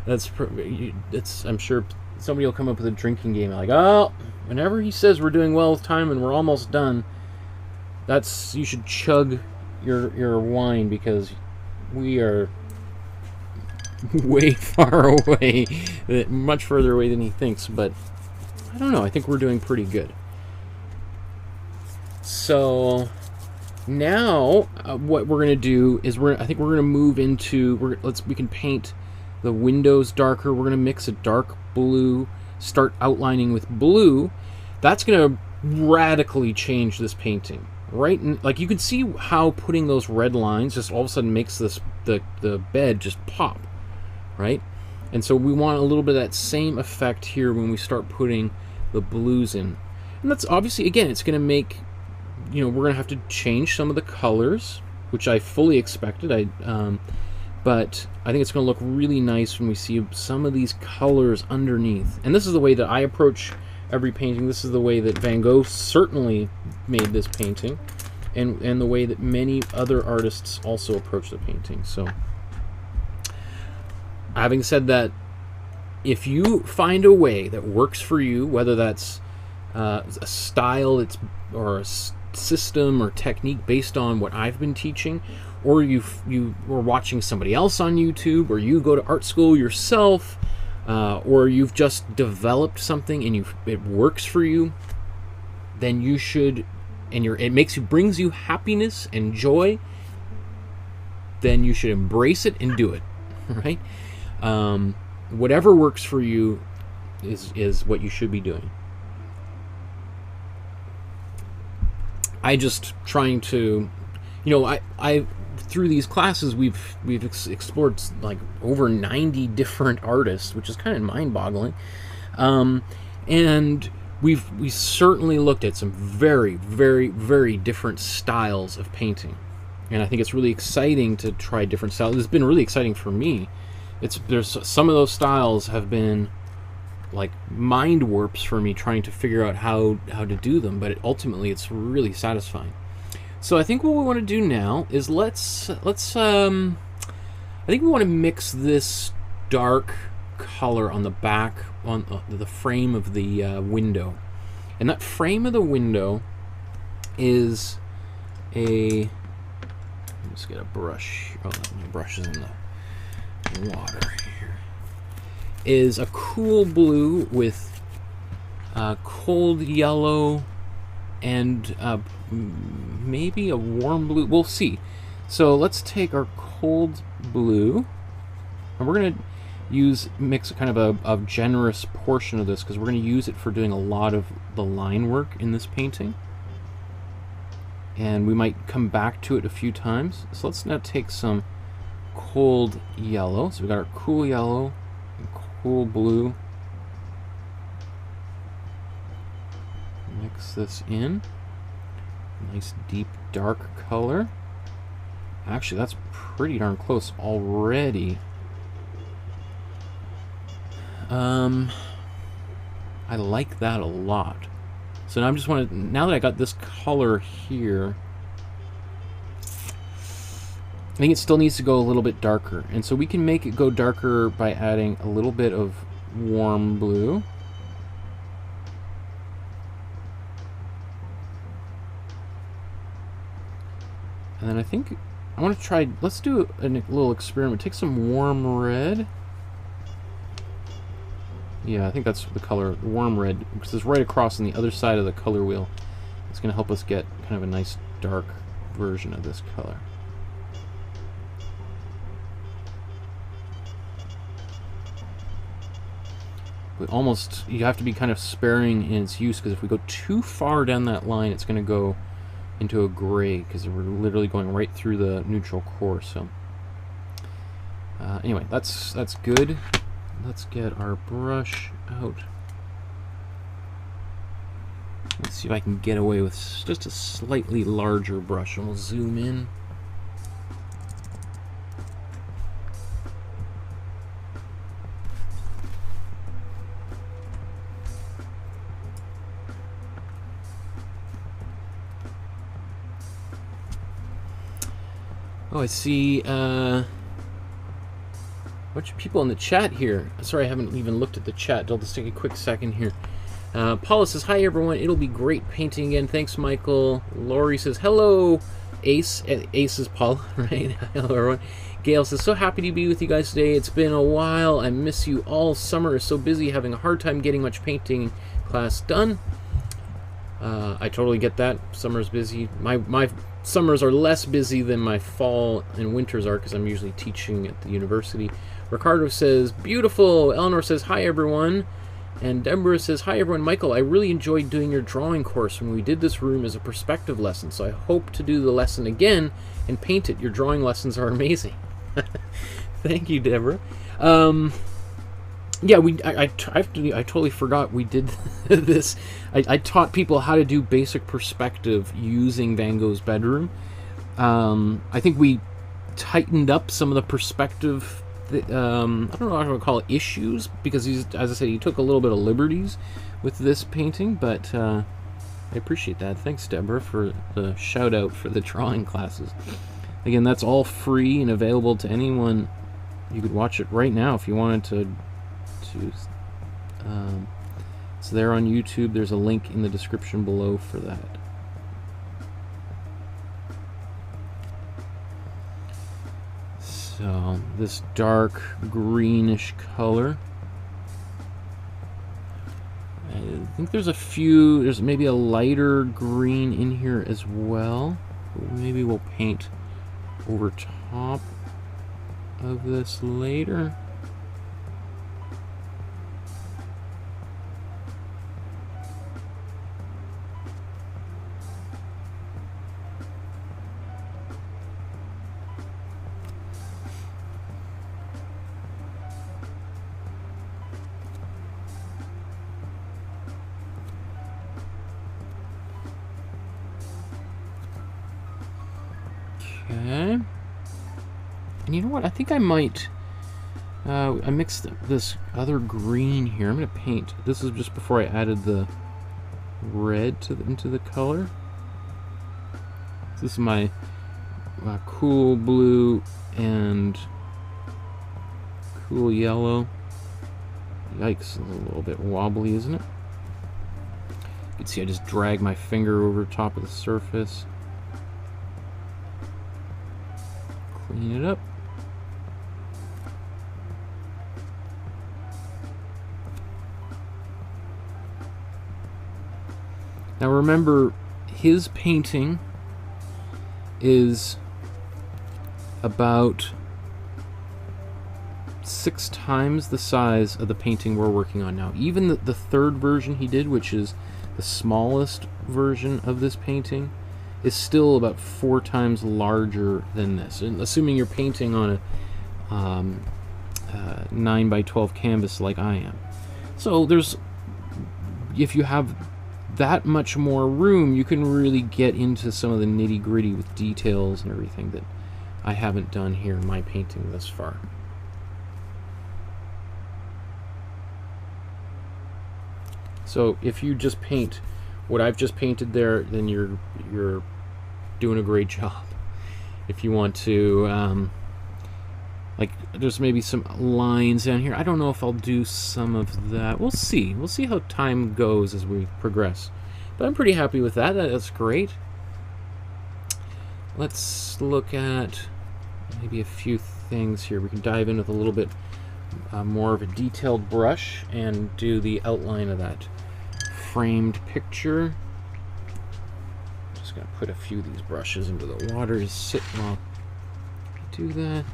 I'm sure somebody will come up with a drinking game like, oh, whenever he says we're doing well with time and we're almost done, you should chug your wine, because we are way far away, much further away than he thinks. But I don't know, I think we're doing pretty good. So now what we're gonna do is I think we're gonna move into, we can paint the windows darker. We're gonna mix a dark blue, start outlining with blue. That's gonna radically change this painting, right? And like you can see how putting those red lines just all of a sudden makes the bed just pop, right? And so we want a little bit of that same effect here when we start putting the blues in. And that's obviously, again, it's going to make, we're going to have to change some of the colors, which I fully expected. But I think it's going to look really nice when we see some of these colors underneath. And this is the way that I approach every painting. This is the way that Van Gogh certainly made this painting, and the way that many other artists also approach the painting. So having said that, if you find a way that works for you, whether that's a style or a system or technique based on what I've been teaching, or you were watching somebody else on YouTube, or you go to art school yourself, or you've just developed something and it works for you, then you should, and it brings you happiness and joy, then you should embrace it and do it, right? Whatever works for you is what you should be doing. I just trying to, I through these classes we've explored like over 90 different artists, which is kind of mind-boggling, and we certainly looked at some very, very, very different styles of painting, and I think it's really exciting to try different styles. It's been really exciting for me. There's some of those styles have been like mind warps for me, trying to figure out how to do them, but ultimately it's really satisfying. So I think what we want to do now is I think we want to mix this dark color on the back, on the frame of the window. And that frame of the window is a... Let's get a brush. Oh, my brush is in the water here. Is a cool blue with cold yellow and maybe a warm blue. We'll see. So let's take our cold blue, and we're going to mix kind of a generous portion of this, because we're going to use it for doing a lot of the line work in this painting. And we might come back to it a few times. So let's now take some cold yellow. So we got our cool yellow and cool blue. Mix this in. Nice deep dark color. Actually, that's pretty darn close already. I like that a lot. So now now that I got this color here, I think it still needs to go a little bit darker. And so we can make it go darker by adding a little bit of warm blue. And then I think I want to try, let's do a little experiment. Take some warm red. Yeah, I think that's the color, warm red, because it's right across on the other side of the color wheel. It's going to help us get kind of a nice dark version of this color. But you have to be kind of sparing in its use, because if we go too far down that line, it's going to go into a gray, because we're literally going right through the neutral core. So anyway, that's good. Let's get our brush out. Let's see if I can get away with just a slightly larger brush, and we'll zoom in. Oh, I see a bunch of people in the chat here. Sorry, I haven't even looked at the chat. I'll just take a quick second here. Paula says, hi everyone, it'll be great painting again. Thanks, Michael. Lori says, hello, Ace. Ace is Paula, right? Hello, everyone. Gail says, so happy to be with you guys today. It's been a while. I miss you all. Summer is so busy, having a hard time getting much painting class done. I totally get that. Summer's busy. My summers are less busy than my fall and winters are, because I'm usually teaching at the university. Ricardo says, beautiful. Eleanor says, hi everyone. And Deborah says, hi everyone. Michael, I really enjoyed doing your drawing course when we did this room as a perspective lesson, so I hope to do the lesson again and paint it. Your drawing lessons are amazing. Thank you, Deborah. Yeah, I totally forgot we did this. I taught people how to do basic perspective using Van Gogh's bedroom. I think we tightened up some of the perspective, I don't know how to call it issues, because as I said, he took a little bit of liberties with this painting, but I appreciate that. Thanks, Deborah, for the shout out for the drawing classes. Again, that's all free and available to anyone. You could watch it right now if you wanted to. It's there on YouTube. There's a link in the description below for that. So this dark greenish color, I think there's maybe a lighter green in here as well. Maybe we'll paint over top of this later. Okay. And you know what? I think I might... I mixed this other green here. I'm going to paint. This is just before I added the red into the color. This is my cool blue and cool yellow. Yikes, it's a little bit wobbly, isn't it? You can see I just drag my finger over top of the surface. Clean it up. Now remember, his painting is about 6 times the size of the painting we're working on now. Even the third version he did, which is the smallest version of this painting, is still about 4 times larger than this. And assuming you're painting on a 9 by 12 canvas like I am. So there's, if you have that much more room, you can really get into some of the nitty-gritty with details and everything that I haven't done here in my painting thus far. So if you just paint what I've just painted there, then you're doing a great job. If you want to, like, there's maybe some lines down here. I don't know if I'll do some of that. We'll see. We'll see how time goes as we progress. But I'm pretty happy with that. That's great. Let's look at maybe a few things here. We can dive in with a little bit more of a detailed brush and do the outline of that framed picture. Just gonna put a few of these brushes into the water to sit while I do that.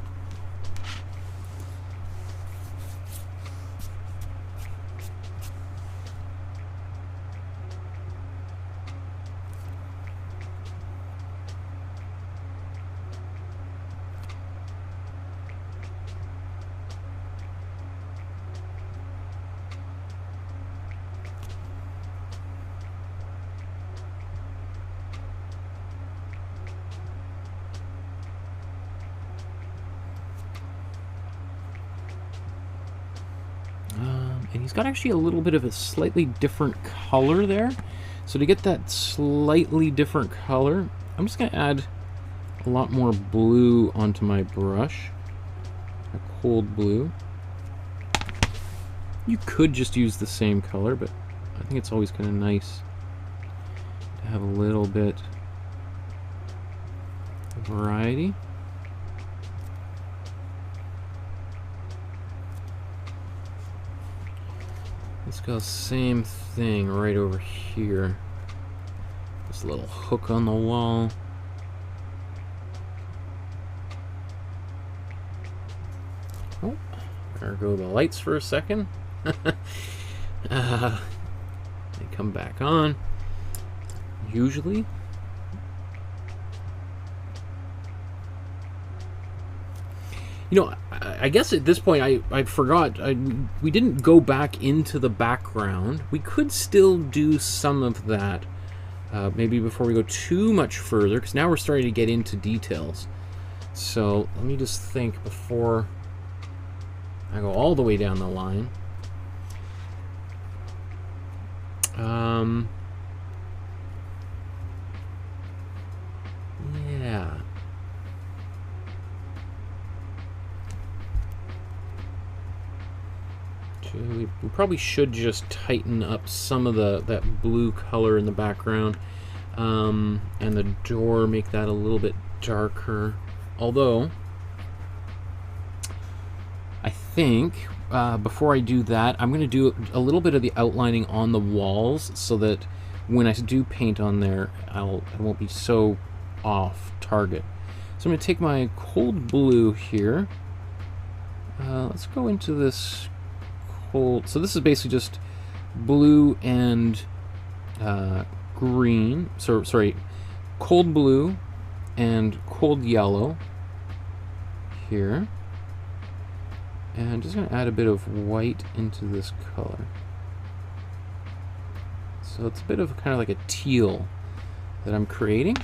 And he's got actually a little bit of a slightly different color there. So to get that slightly different color, I'm just going to add a lot more blue onto my brush. A cold blue. You could just use the same color, but I think it's always kind of nice to have a little bit of variety. Let's go same thing right over here. This little hook on the wall. Oh, there go the lights for a second. They come back on. Usually. You know, I guess at this point I forgot, we didn't go back into the background. We could still do some of that, maybe before we go too much further, because now we're starting to get into details. So let me just think before I go all the way down the line. Yeah. We probably should just tighten up some of that blue color in the background, and the door, make that a little bit darker. Although I think before I do that, I'm going to do a little bit of the outlining on the walls so that when I do paint on there, I won't be so off target. So I'm going to take my cold blue here. Let's go into this cold. So this is basically just blue and green. So sorry, cold blue and cold yellow here. And I'm just going to add a bit of white into this color. So it's a bit of kind of like a teal that I'm creating.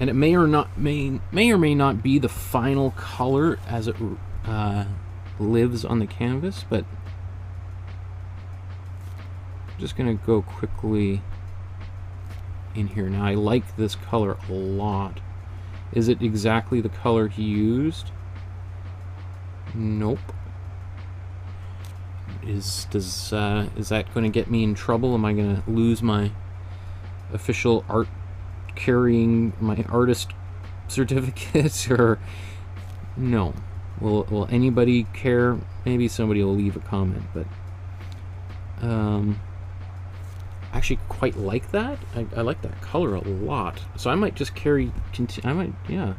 and it may or may not be the final color as it lives on the canvas, but I'm just gonna go quickly in here. Now I like this color a lot. Is it exactly the color he used? Nope. Is that going to get me in trouble? Am I going to lose my official art carrying, my artist certificate, or no? Will anybody care? Maybe somebody will leave a comment, but I actually quite like that. I like that color a lot, so I might just yeah.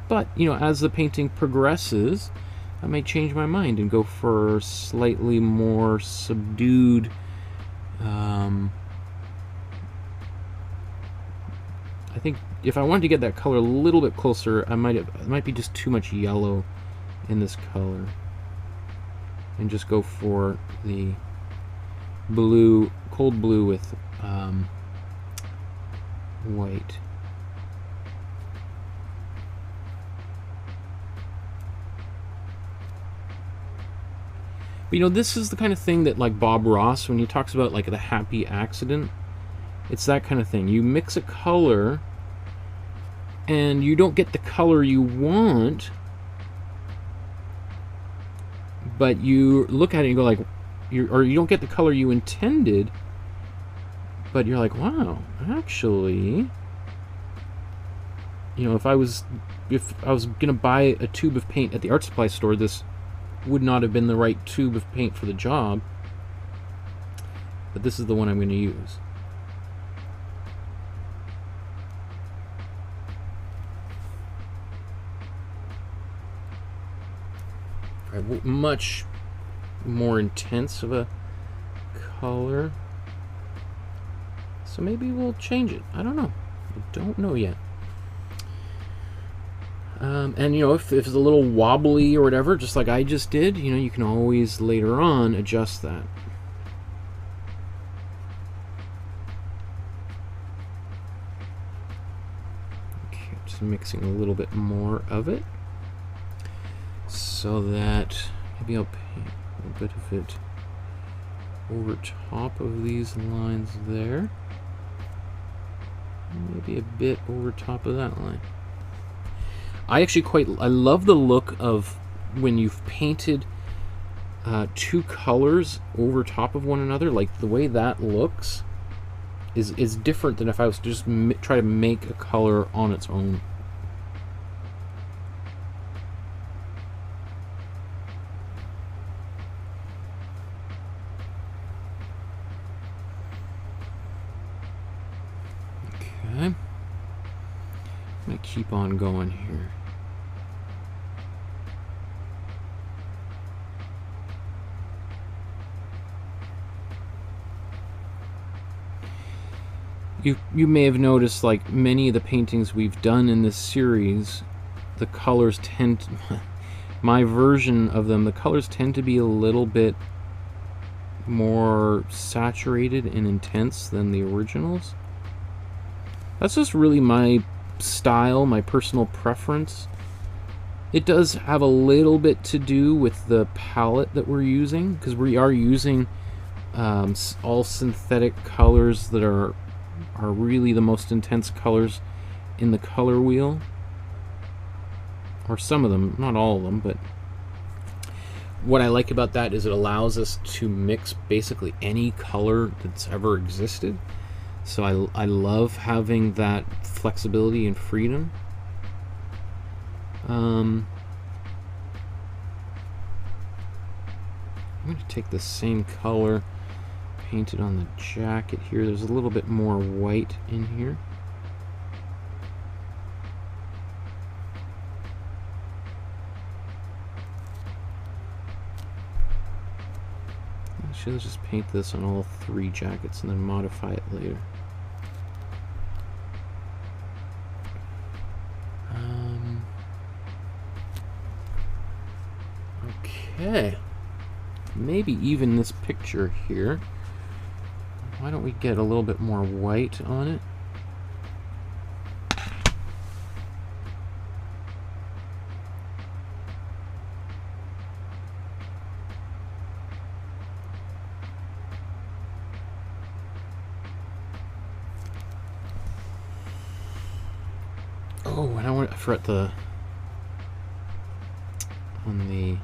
But, you know, as the painting progresses, I might change my mind and go for slightly more subdued, I think if I wanted to get that color a little bit closer, it might be just too much yellow in this color, and just go for the blue, cold blue with white. But, you know, this is the kind of thing that, like, Bob Ross, when he talks about, like, the happy accident, it's that kind of thing. You mix a color, and you don't get the color you want, but you look at it and you go, like, or you don't get the color you intended, but you're like, wow, actually, you know, if I was gonna buy a tube of paint at the art supply store, this would not have been the right tube of paint for the job, but this is the one I'm going to use. Much more intense of a color, so maybe we'll change it. I don't know. I don't know yet. And, you know, if it's a little wobbly or whatever, just like I just did, you know, you can always later on adjust that. Okay, just mixing a little bit more of it, so that maybe I'll paint a bit of it over top of these lines there. Maybe a bit over top of that line. I love the look of when you've painted two colors over top of one another. Like, the way that looks is different than if I was to just try to make a color on its own. Okay. I'm gonna keep on going here. You may have noticed, like many of the paintings we've done in this series, the colors tend to, my version of them, the colors tend to be a little bit more saturated and intense than the originals. That's just really my style, my personal preference. It does have a little bit to do with the palette that we're using, because we are using all synthetic colors that are really the most intense colors in the color wheel, or some of them, not all of them. But what I like about that is it allows us to mix basically any color that's ever existed. So I love having that flexibility and freedom. I'm going to take the same color, paint it on the jacket here. There's a little bit more white in here. Actually, let's just paint this on all three jackets and then modify it later. Okay. Maybe even this picture here. Why don't we get a little bit more white on it? Oh, and I forgot the on the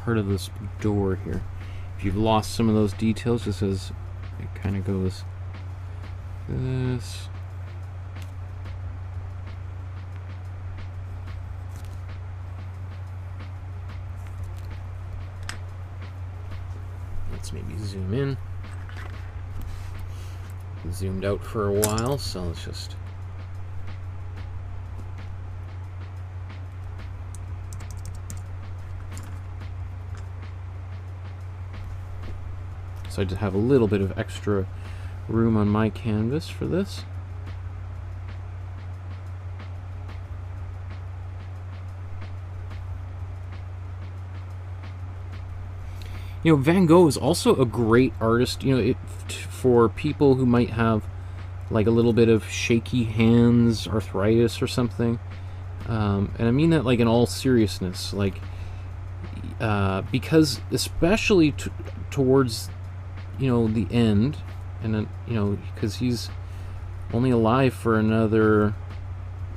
part of this door here. If you've lost some of those details, just as it kind of goes this. Let's maybe zoom in. Zoomed out for a while, so let's just so I just have a little bit of extra room on my canvas for this. You know, Van Gogh is also a great artist, you know, for people who might have like a little bit of shaky hands, arthritis or something. And I mean that like in all seriousness, like because especially towards, you know, the end, and then, you know, because he's only alive for another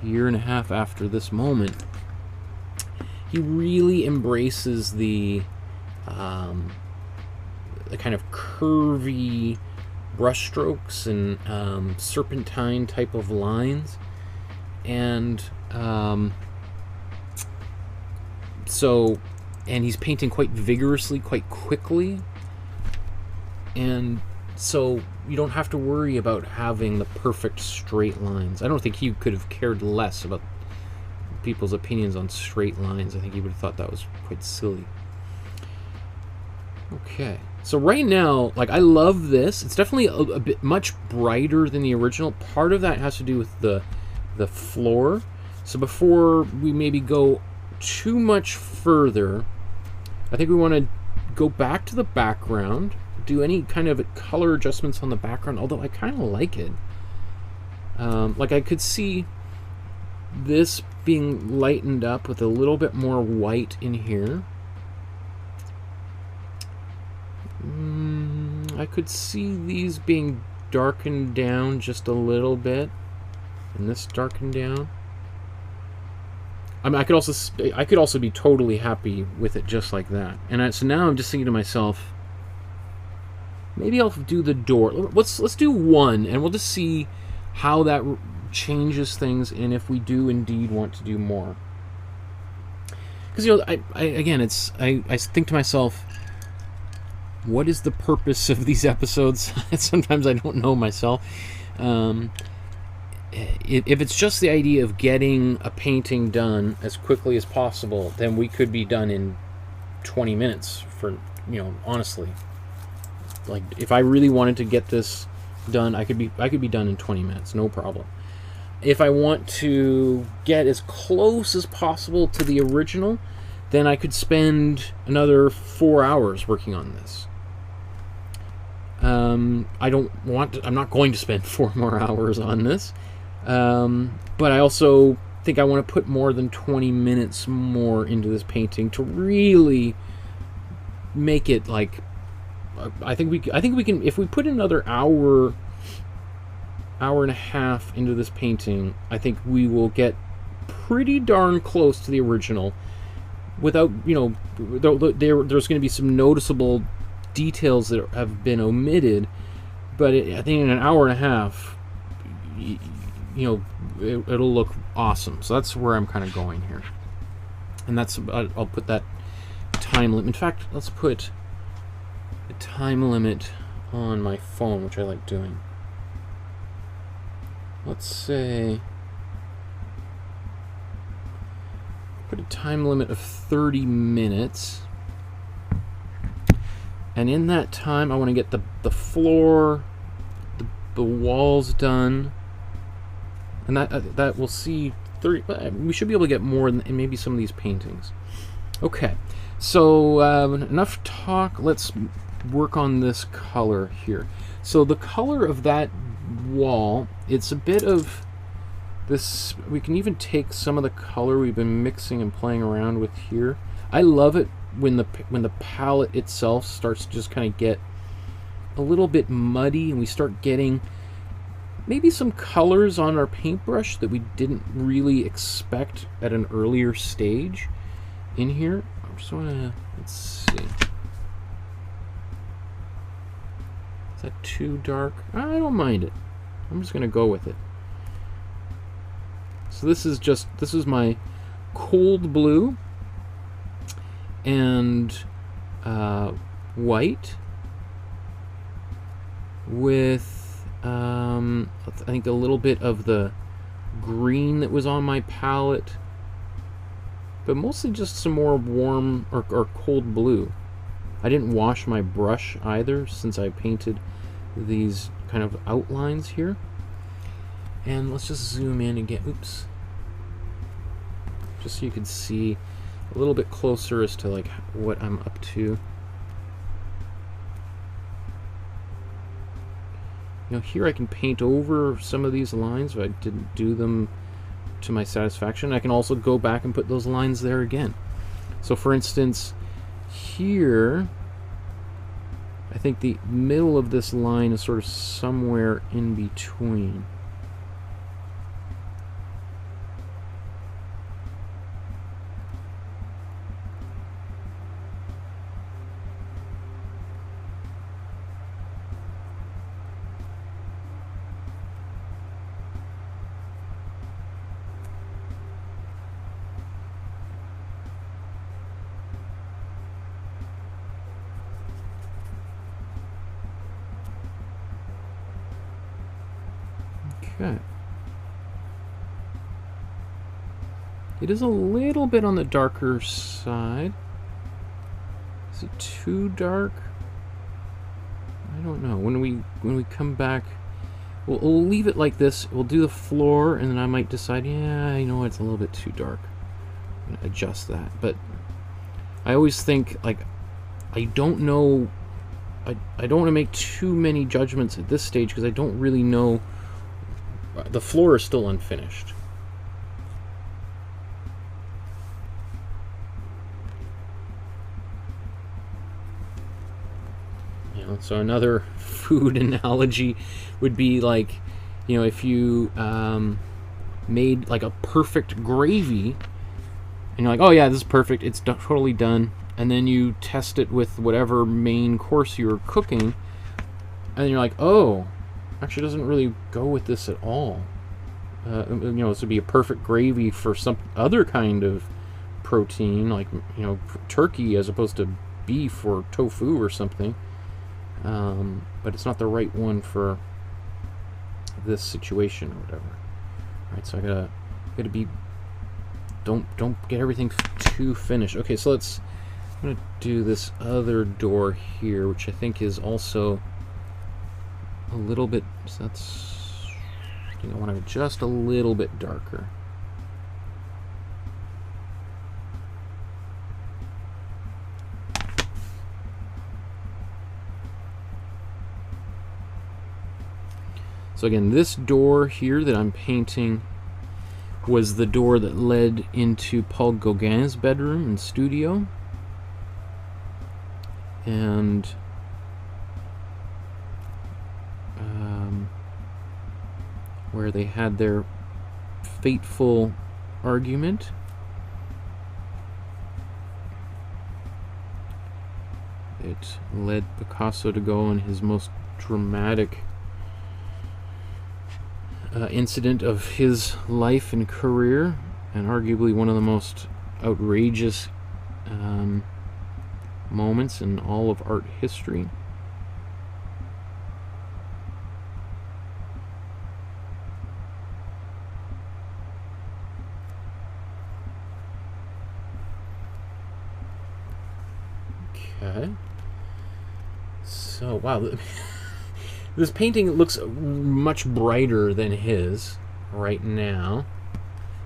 year and a half after this moment, he really embraces the kind of curvy brushstrokes and serpentine type of lines, and and he's painting quite vigorously, quite quickly, and so you don't have to worry about having the perfect straight lines. I don't think he could have cared less about people's opinions on straight lines. I think he would have thought that was quite silly. Okay, so right now, like, I love this. It's definitely a bit much brighter than the original. Part of that has to do with the floor. So before we maybe go too much further, I think we want to go back to the background, do any kind of color adjustments on the background, although I kind of like it. Like, I could see this being lightened up with a little bit more white in here. I could see these being darkened down just a little bit, and this darkened down. I mean, I could also be totally happy with it just like that. And so now I'm just thinking to myself, maybe I'll do the door. Let's do one, and we'll just see how that changes things, and if we do indeed want to do more. Because, you know, I think to myself, what is the purpose of these episodes? Sometimes I don't know myself. If it's just the idea of getting a painting done as quickly as possible, then we could be done in 20 minutes. For, you know, honestly, like, if I really wanted to get this done, I could be done in 20 minutes, no problem. If I want to get as close as possible to the original, then I could spend another 4 hours working on this. I'm not going to spend 4 more hours on this, but I also think I want to put more than 20 minutes more into this painting to really make it like. I think we can, if we put another hour and a half into this painting, I think we will get pretty darn close to the original. Without, you know, there's going to be some noticeable details that have been omitted, but I think in an hour and a half, you know, it'll look awesome. So that's where I'm kind of going here, and that's, I'll put that time limit. In fact, let's put a time limit on my phone, which I like doing. Let's say put a time limit of 30 minutes. And in that time, I want to get the floor, the walls done, and that we'll see 30. We should be able to get more than maybe some of these paintings. Okay, so enough talk. Let's work on this color here. So the color of that wall, it's a bit of this. We can even take some of the color we've been mixing and playing around with here. I love it when the palette itself starts to just kind of get a little bit muddy and we start getting maybe some colors on our paintbrush that we didn't really expect at an earlier stage in here. I just want to, let's see. Is that too dark? I don't mind it. I'm just going to go with it. So this is my cold blue and white with I think a little bit of the green that was on my palette, but mostly just some more warm or cold blue. I didn't wash my brush either since I painted these kind of outlines here. And let's just zoom in and get, oops, just so you can see a little bit closer as to like what I'm up to. You know, here I can paint over some of these lines if I didn't do them to my satisfaction. I can also go back and put those lines there again. So for instance, here, I think the middle of this line is sort of somewhere in between. Okay. It is a little bit on the darker side. Is it too dark? I don't know. When we come back, we'll leave it like this. We'll do the floor, and then I might decide, yeah, you know, it's a little bit too dark. I'm gonna adjust that. But I always think, like, I don't know. I don't want to make too many judgments at this stage because I don't really know. The floor is still unfinished. You know, so another food analogy would be like, you know, if you made like a perfect gravy, and you're like, oh yeah, this is perfect, it's totally done, and then you test it with whatever main course you're cooking, and you're like, oh, actually doesn't really go with this at all. You know, this would be a perfect gravy for some other kind of protein, like, you know, turkey as opposed to beef or tofu or something. But it's not the right one for this situation or whatever. All right, so I gotta be. Don't get everything too finished. Okay, so I'm gonna do this other door here, which I think is also a little bit, so that's, I think I want to just a little bit darker. So again, this door here that I'm painting was the door that led into Paul Gauguin's bedroom and studio. And where they had their fateful argument. It led Picasso to go on his most dramatic incident of his life and career, and arguably one of the most outrageous moments in all of art history. Okay. So, wow. This painting looks much brighter than his right now.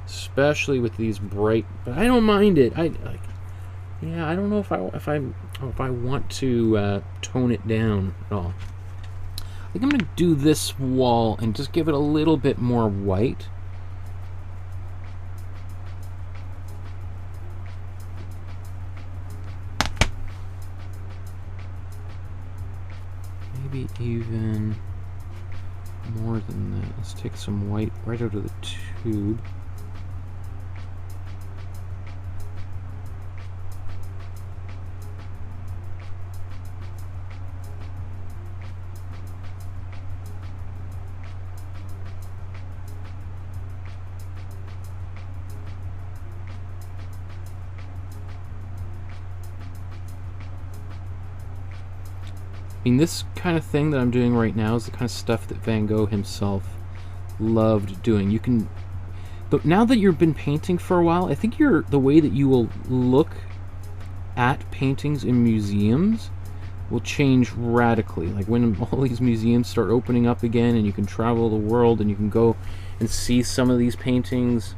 Especially with these bright, but I don't mind it. Yeah, I don't know if I want to tone it down at all. I think I'm going to do this wall and just give it a little bit more white. Maybe even more than that. Let's take some white right out of the tube. I mean, this kind of thing that I'm doing right now is the kind of stuff that Van Gogh himself loved doing. You can, but now that you've been painting for a while, I think the way that you will look at paintings in museums will change radically. Like when all these museums start opening up again and you can travel the world and you can go and see some of these paintings,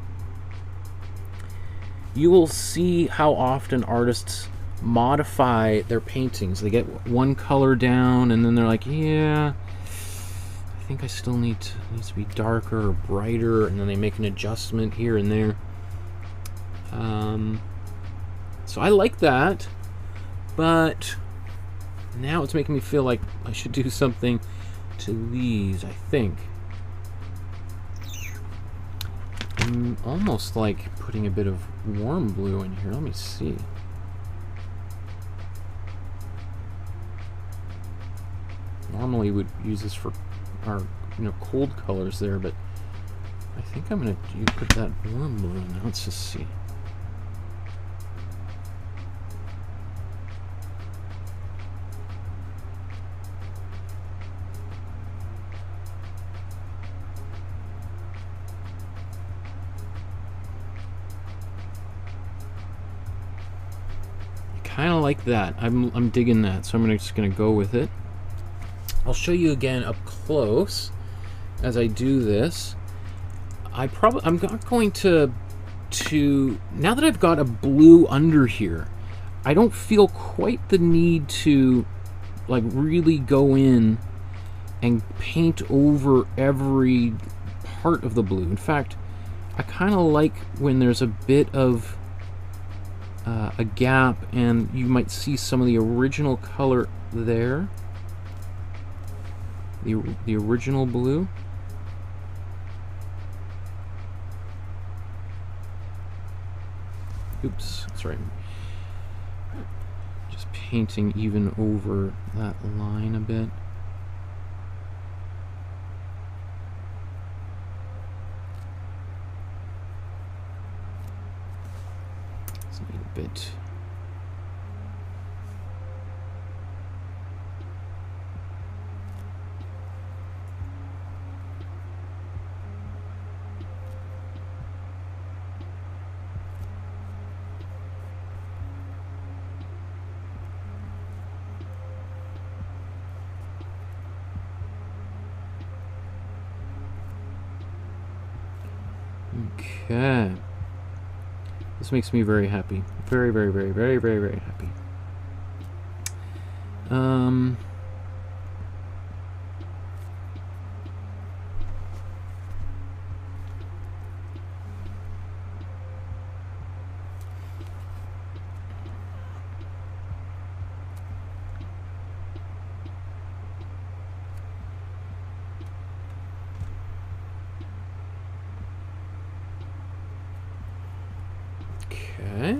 you will see how often artists modify their paintings. They get one color down and then they're like, yeah, I think I still needs to be darker or brighter, and then they make an adjustment here and there. So I like that, but now it's making me feel like I should do something to these, I think. I'm almost like putting a bit of warm blue in here. Let me see. Normally would use this for our cold colors there, but I think I'm gonna put that warm blue in now. Let's just see. Kind of like that. I'm digging that, so I'm just gonna go with it. I'll show you again up close as I do this. I'm not going to now that I've got a blue under here, I don't feel quite the need to like really go in and paint over every part of the blue. In fact, I kind of like when there's a bit of a gap and you might see some of the original color there. The original blue. Oops, that's right. Just painting even over that line a bit. Just need a bit. Okay. This makes me very happy. Very, very, very, very, very, very happy. Okay.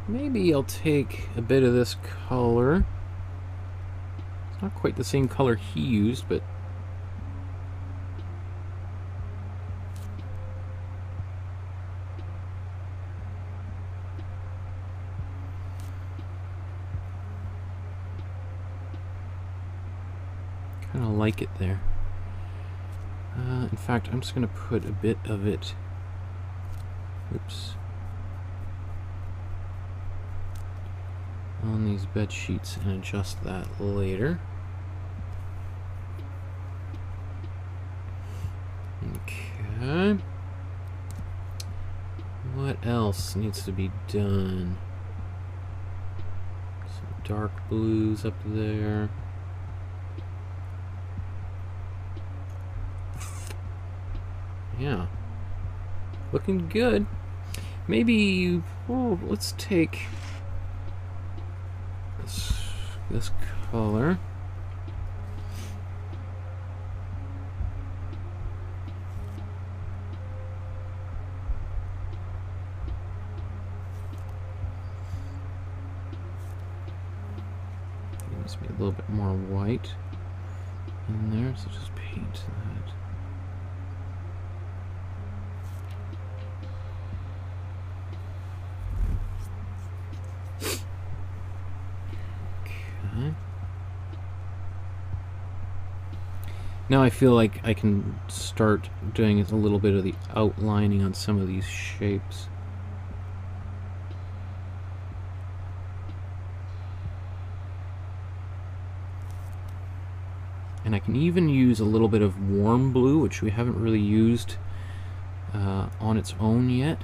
Maybe I'll take a bit of this color. It's not quite the same color he used, but kind of like it there. In fact, I'm just going to put a bit of it, oops, on these bed sheets and adjust that later. Okay. What else needs to be done? Some dark blues up there. Yeah, looking good. Maybe let's take this color. It needs to be a little bit more white in there, so just paint that. Now I feel like I can start doing a little bit of the outlining on some of these shapes. And I can even use a little bit of warm blue, which we haven't really used on its own yet.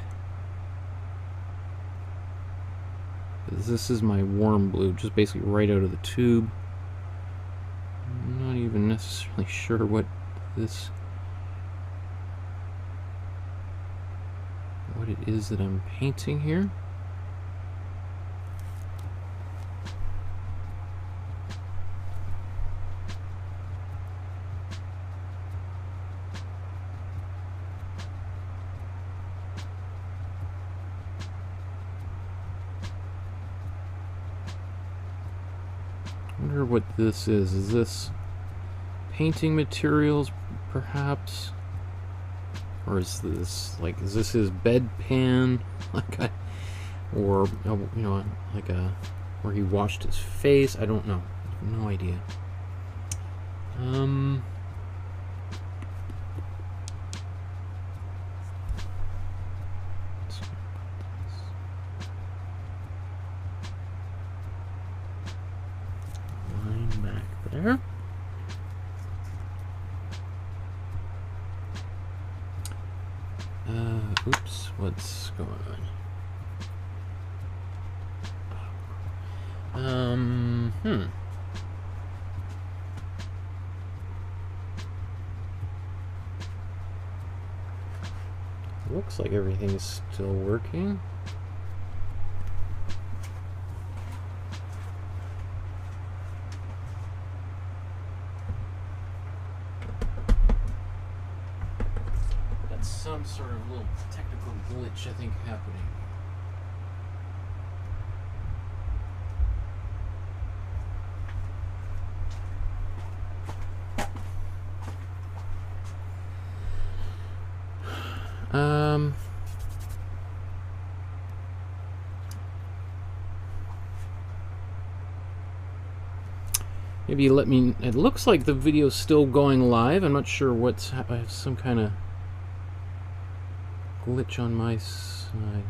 This is my warm blue, just basically right out of the tube. I'm not even necessarily sure what it is that I'm painting here. I wonder what this is. Is this painting materials, perhaps? Or is this his bedpan? Or you know, where he washed his face? I don't know. I have no idea. Line back there. Oops, what's going on? Looks like everything's still working. Some sort of little technical glitch, I think, happening. Maybe let me. It looks like the video's still going live. I'm not sure what's happening. I have some kind of glitch on my side.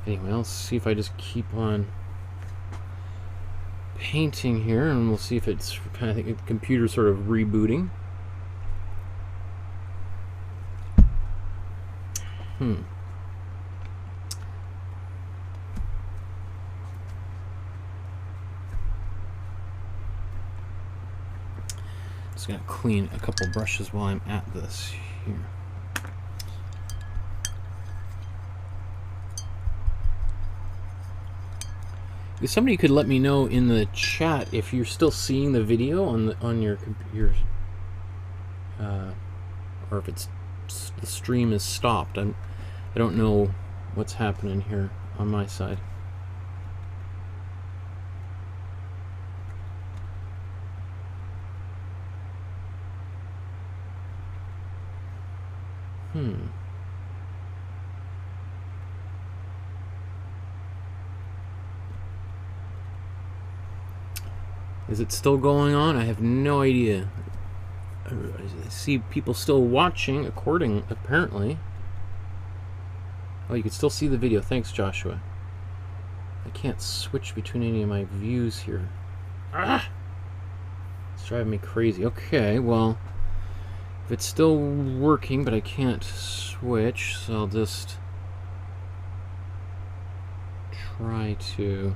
Anyway, I'll see if I just keep on painting here, and we'll see if it's kind of, I think the computer's sort of rebooting. Just gonna clean a couple brushes while I'm at this here. If somebody could let me know in the chat if you're still seeing the video on your computer, or if it's the stream is stopped. I don't know what's happening here on my side. Is it still going on? I have no idea. I see people still watching, apparently. Oh, you can still see the video. Thanks, Joshua. I can't switch between any of my views here. It's driving me crazy. Okay, well, if it's still working, but I can't switch, so I'll just try to...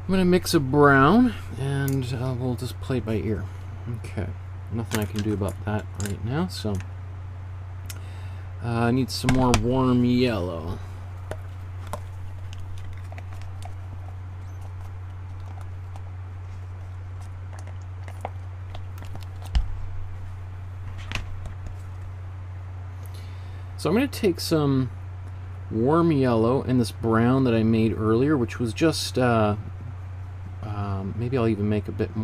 I'm going to mix a brown, and we'll just play it by ear. Okay, nothing I can do about that right now, so I need some more warm yellow. So I'm going to take some warm yellow and this brown that I made earlier, which was just, maybe I'll even make a bit more.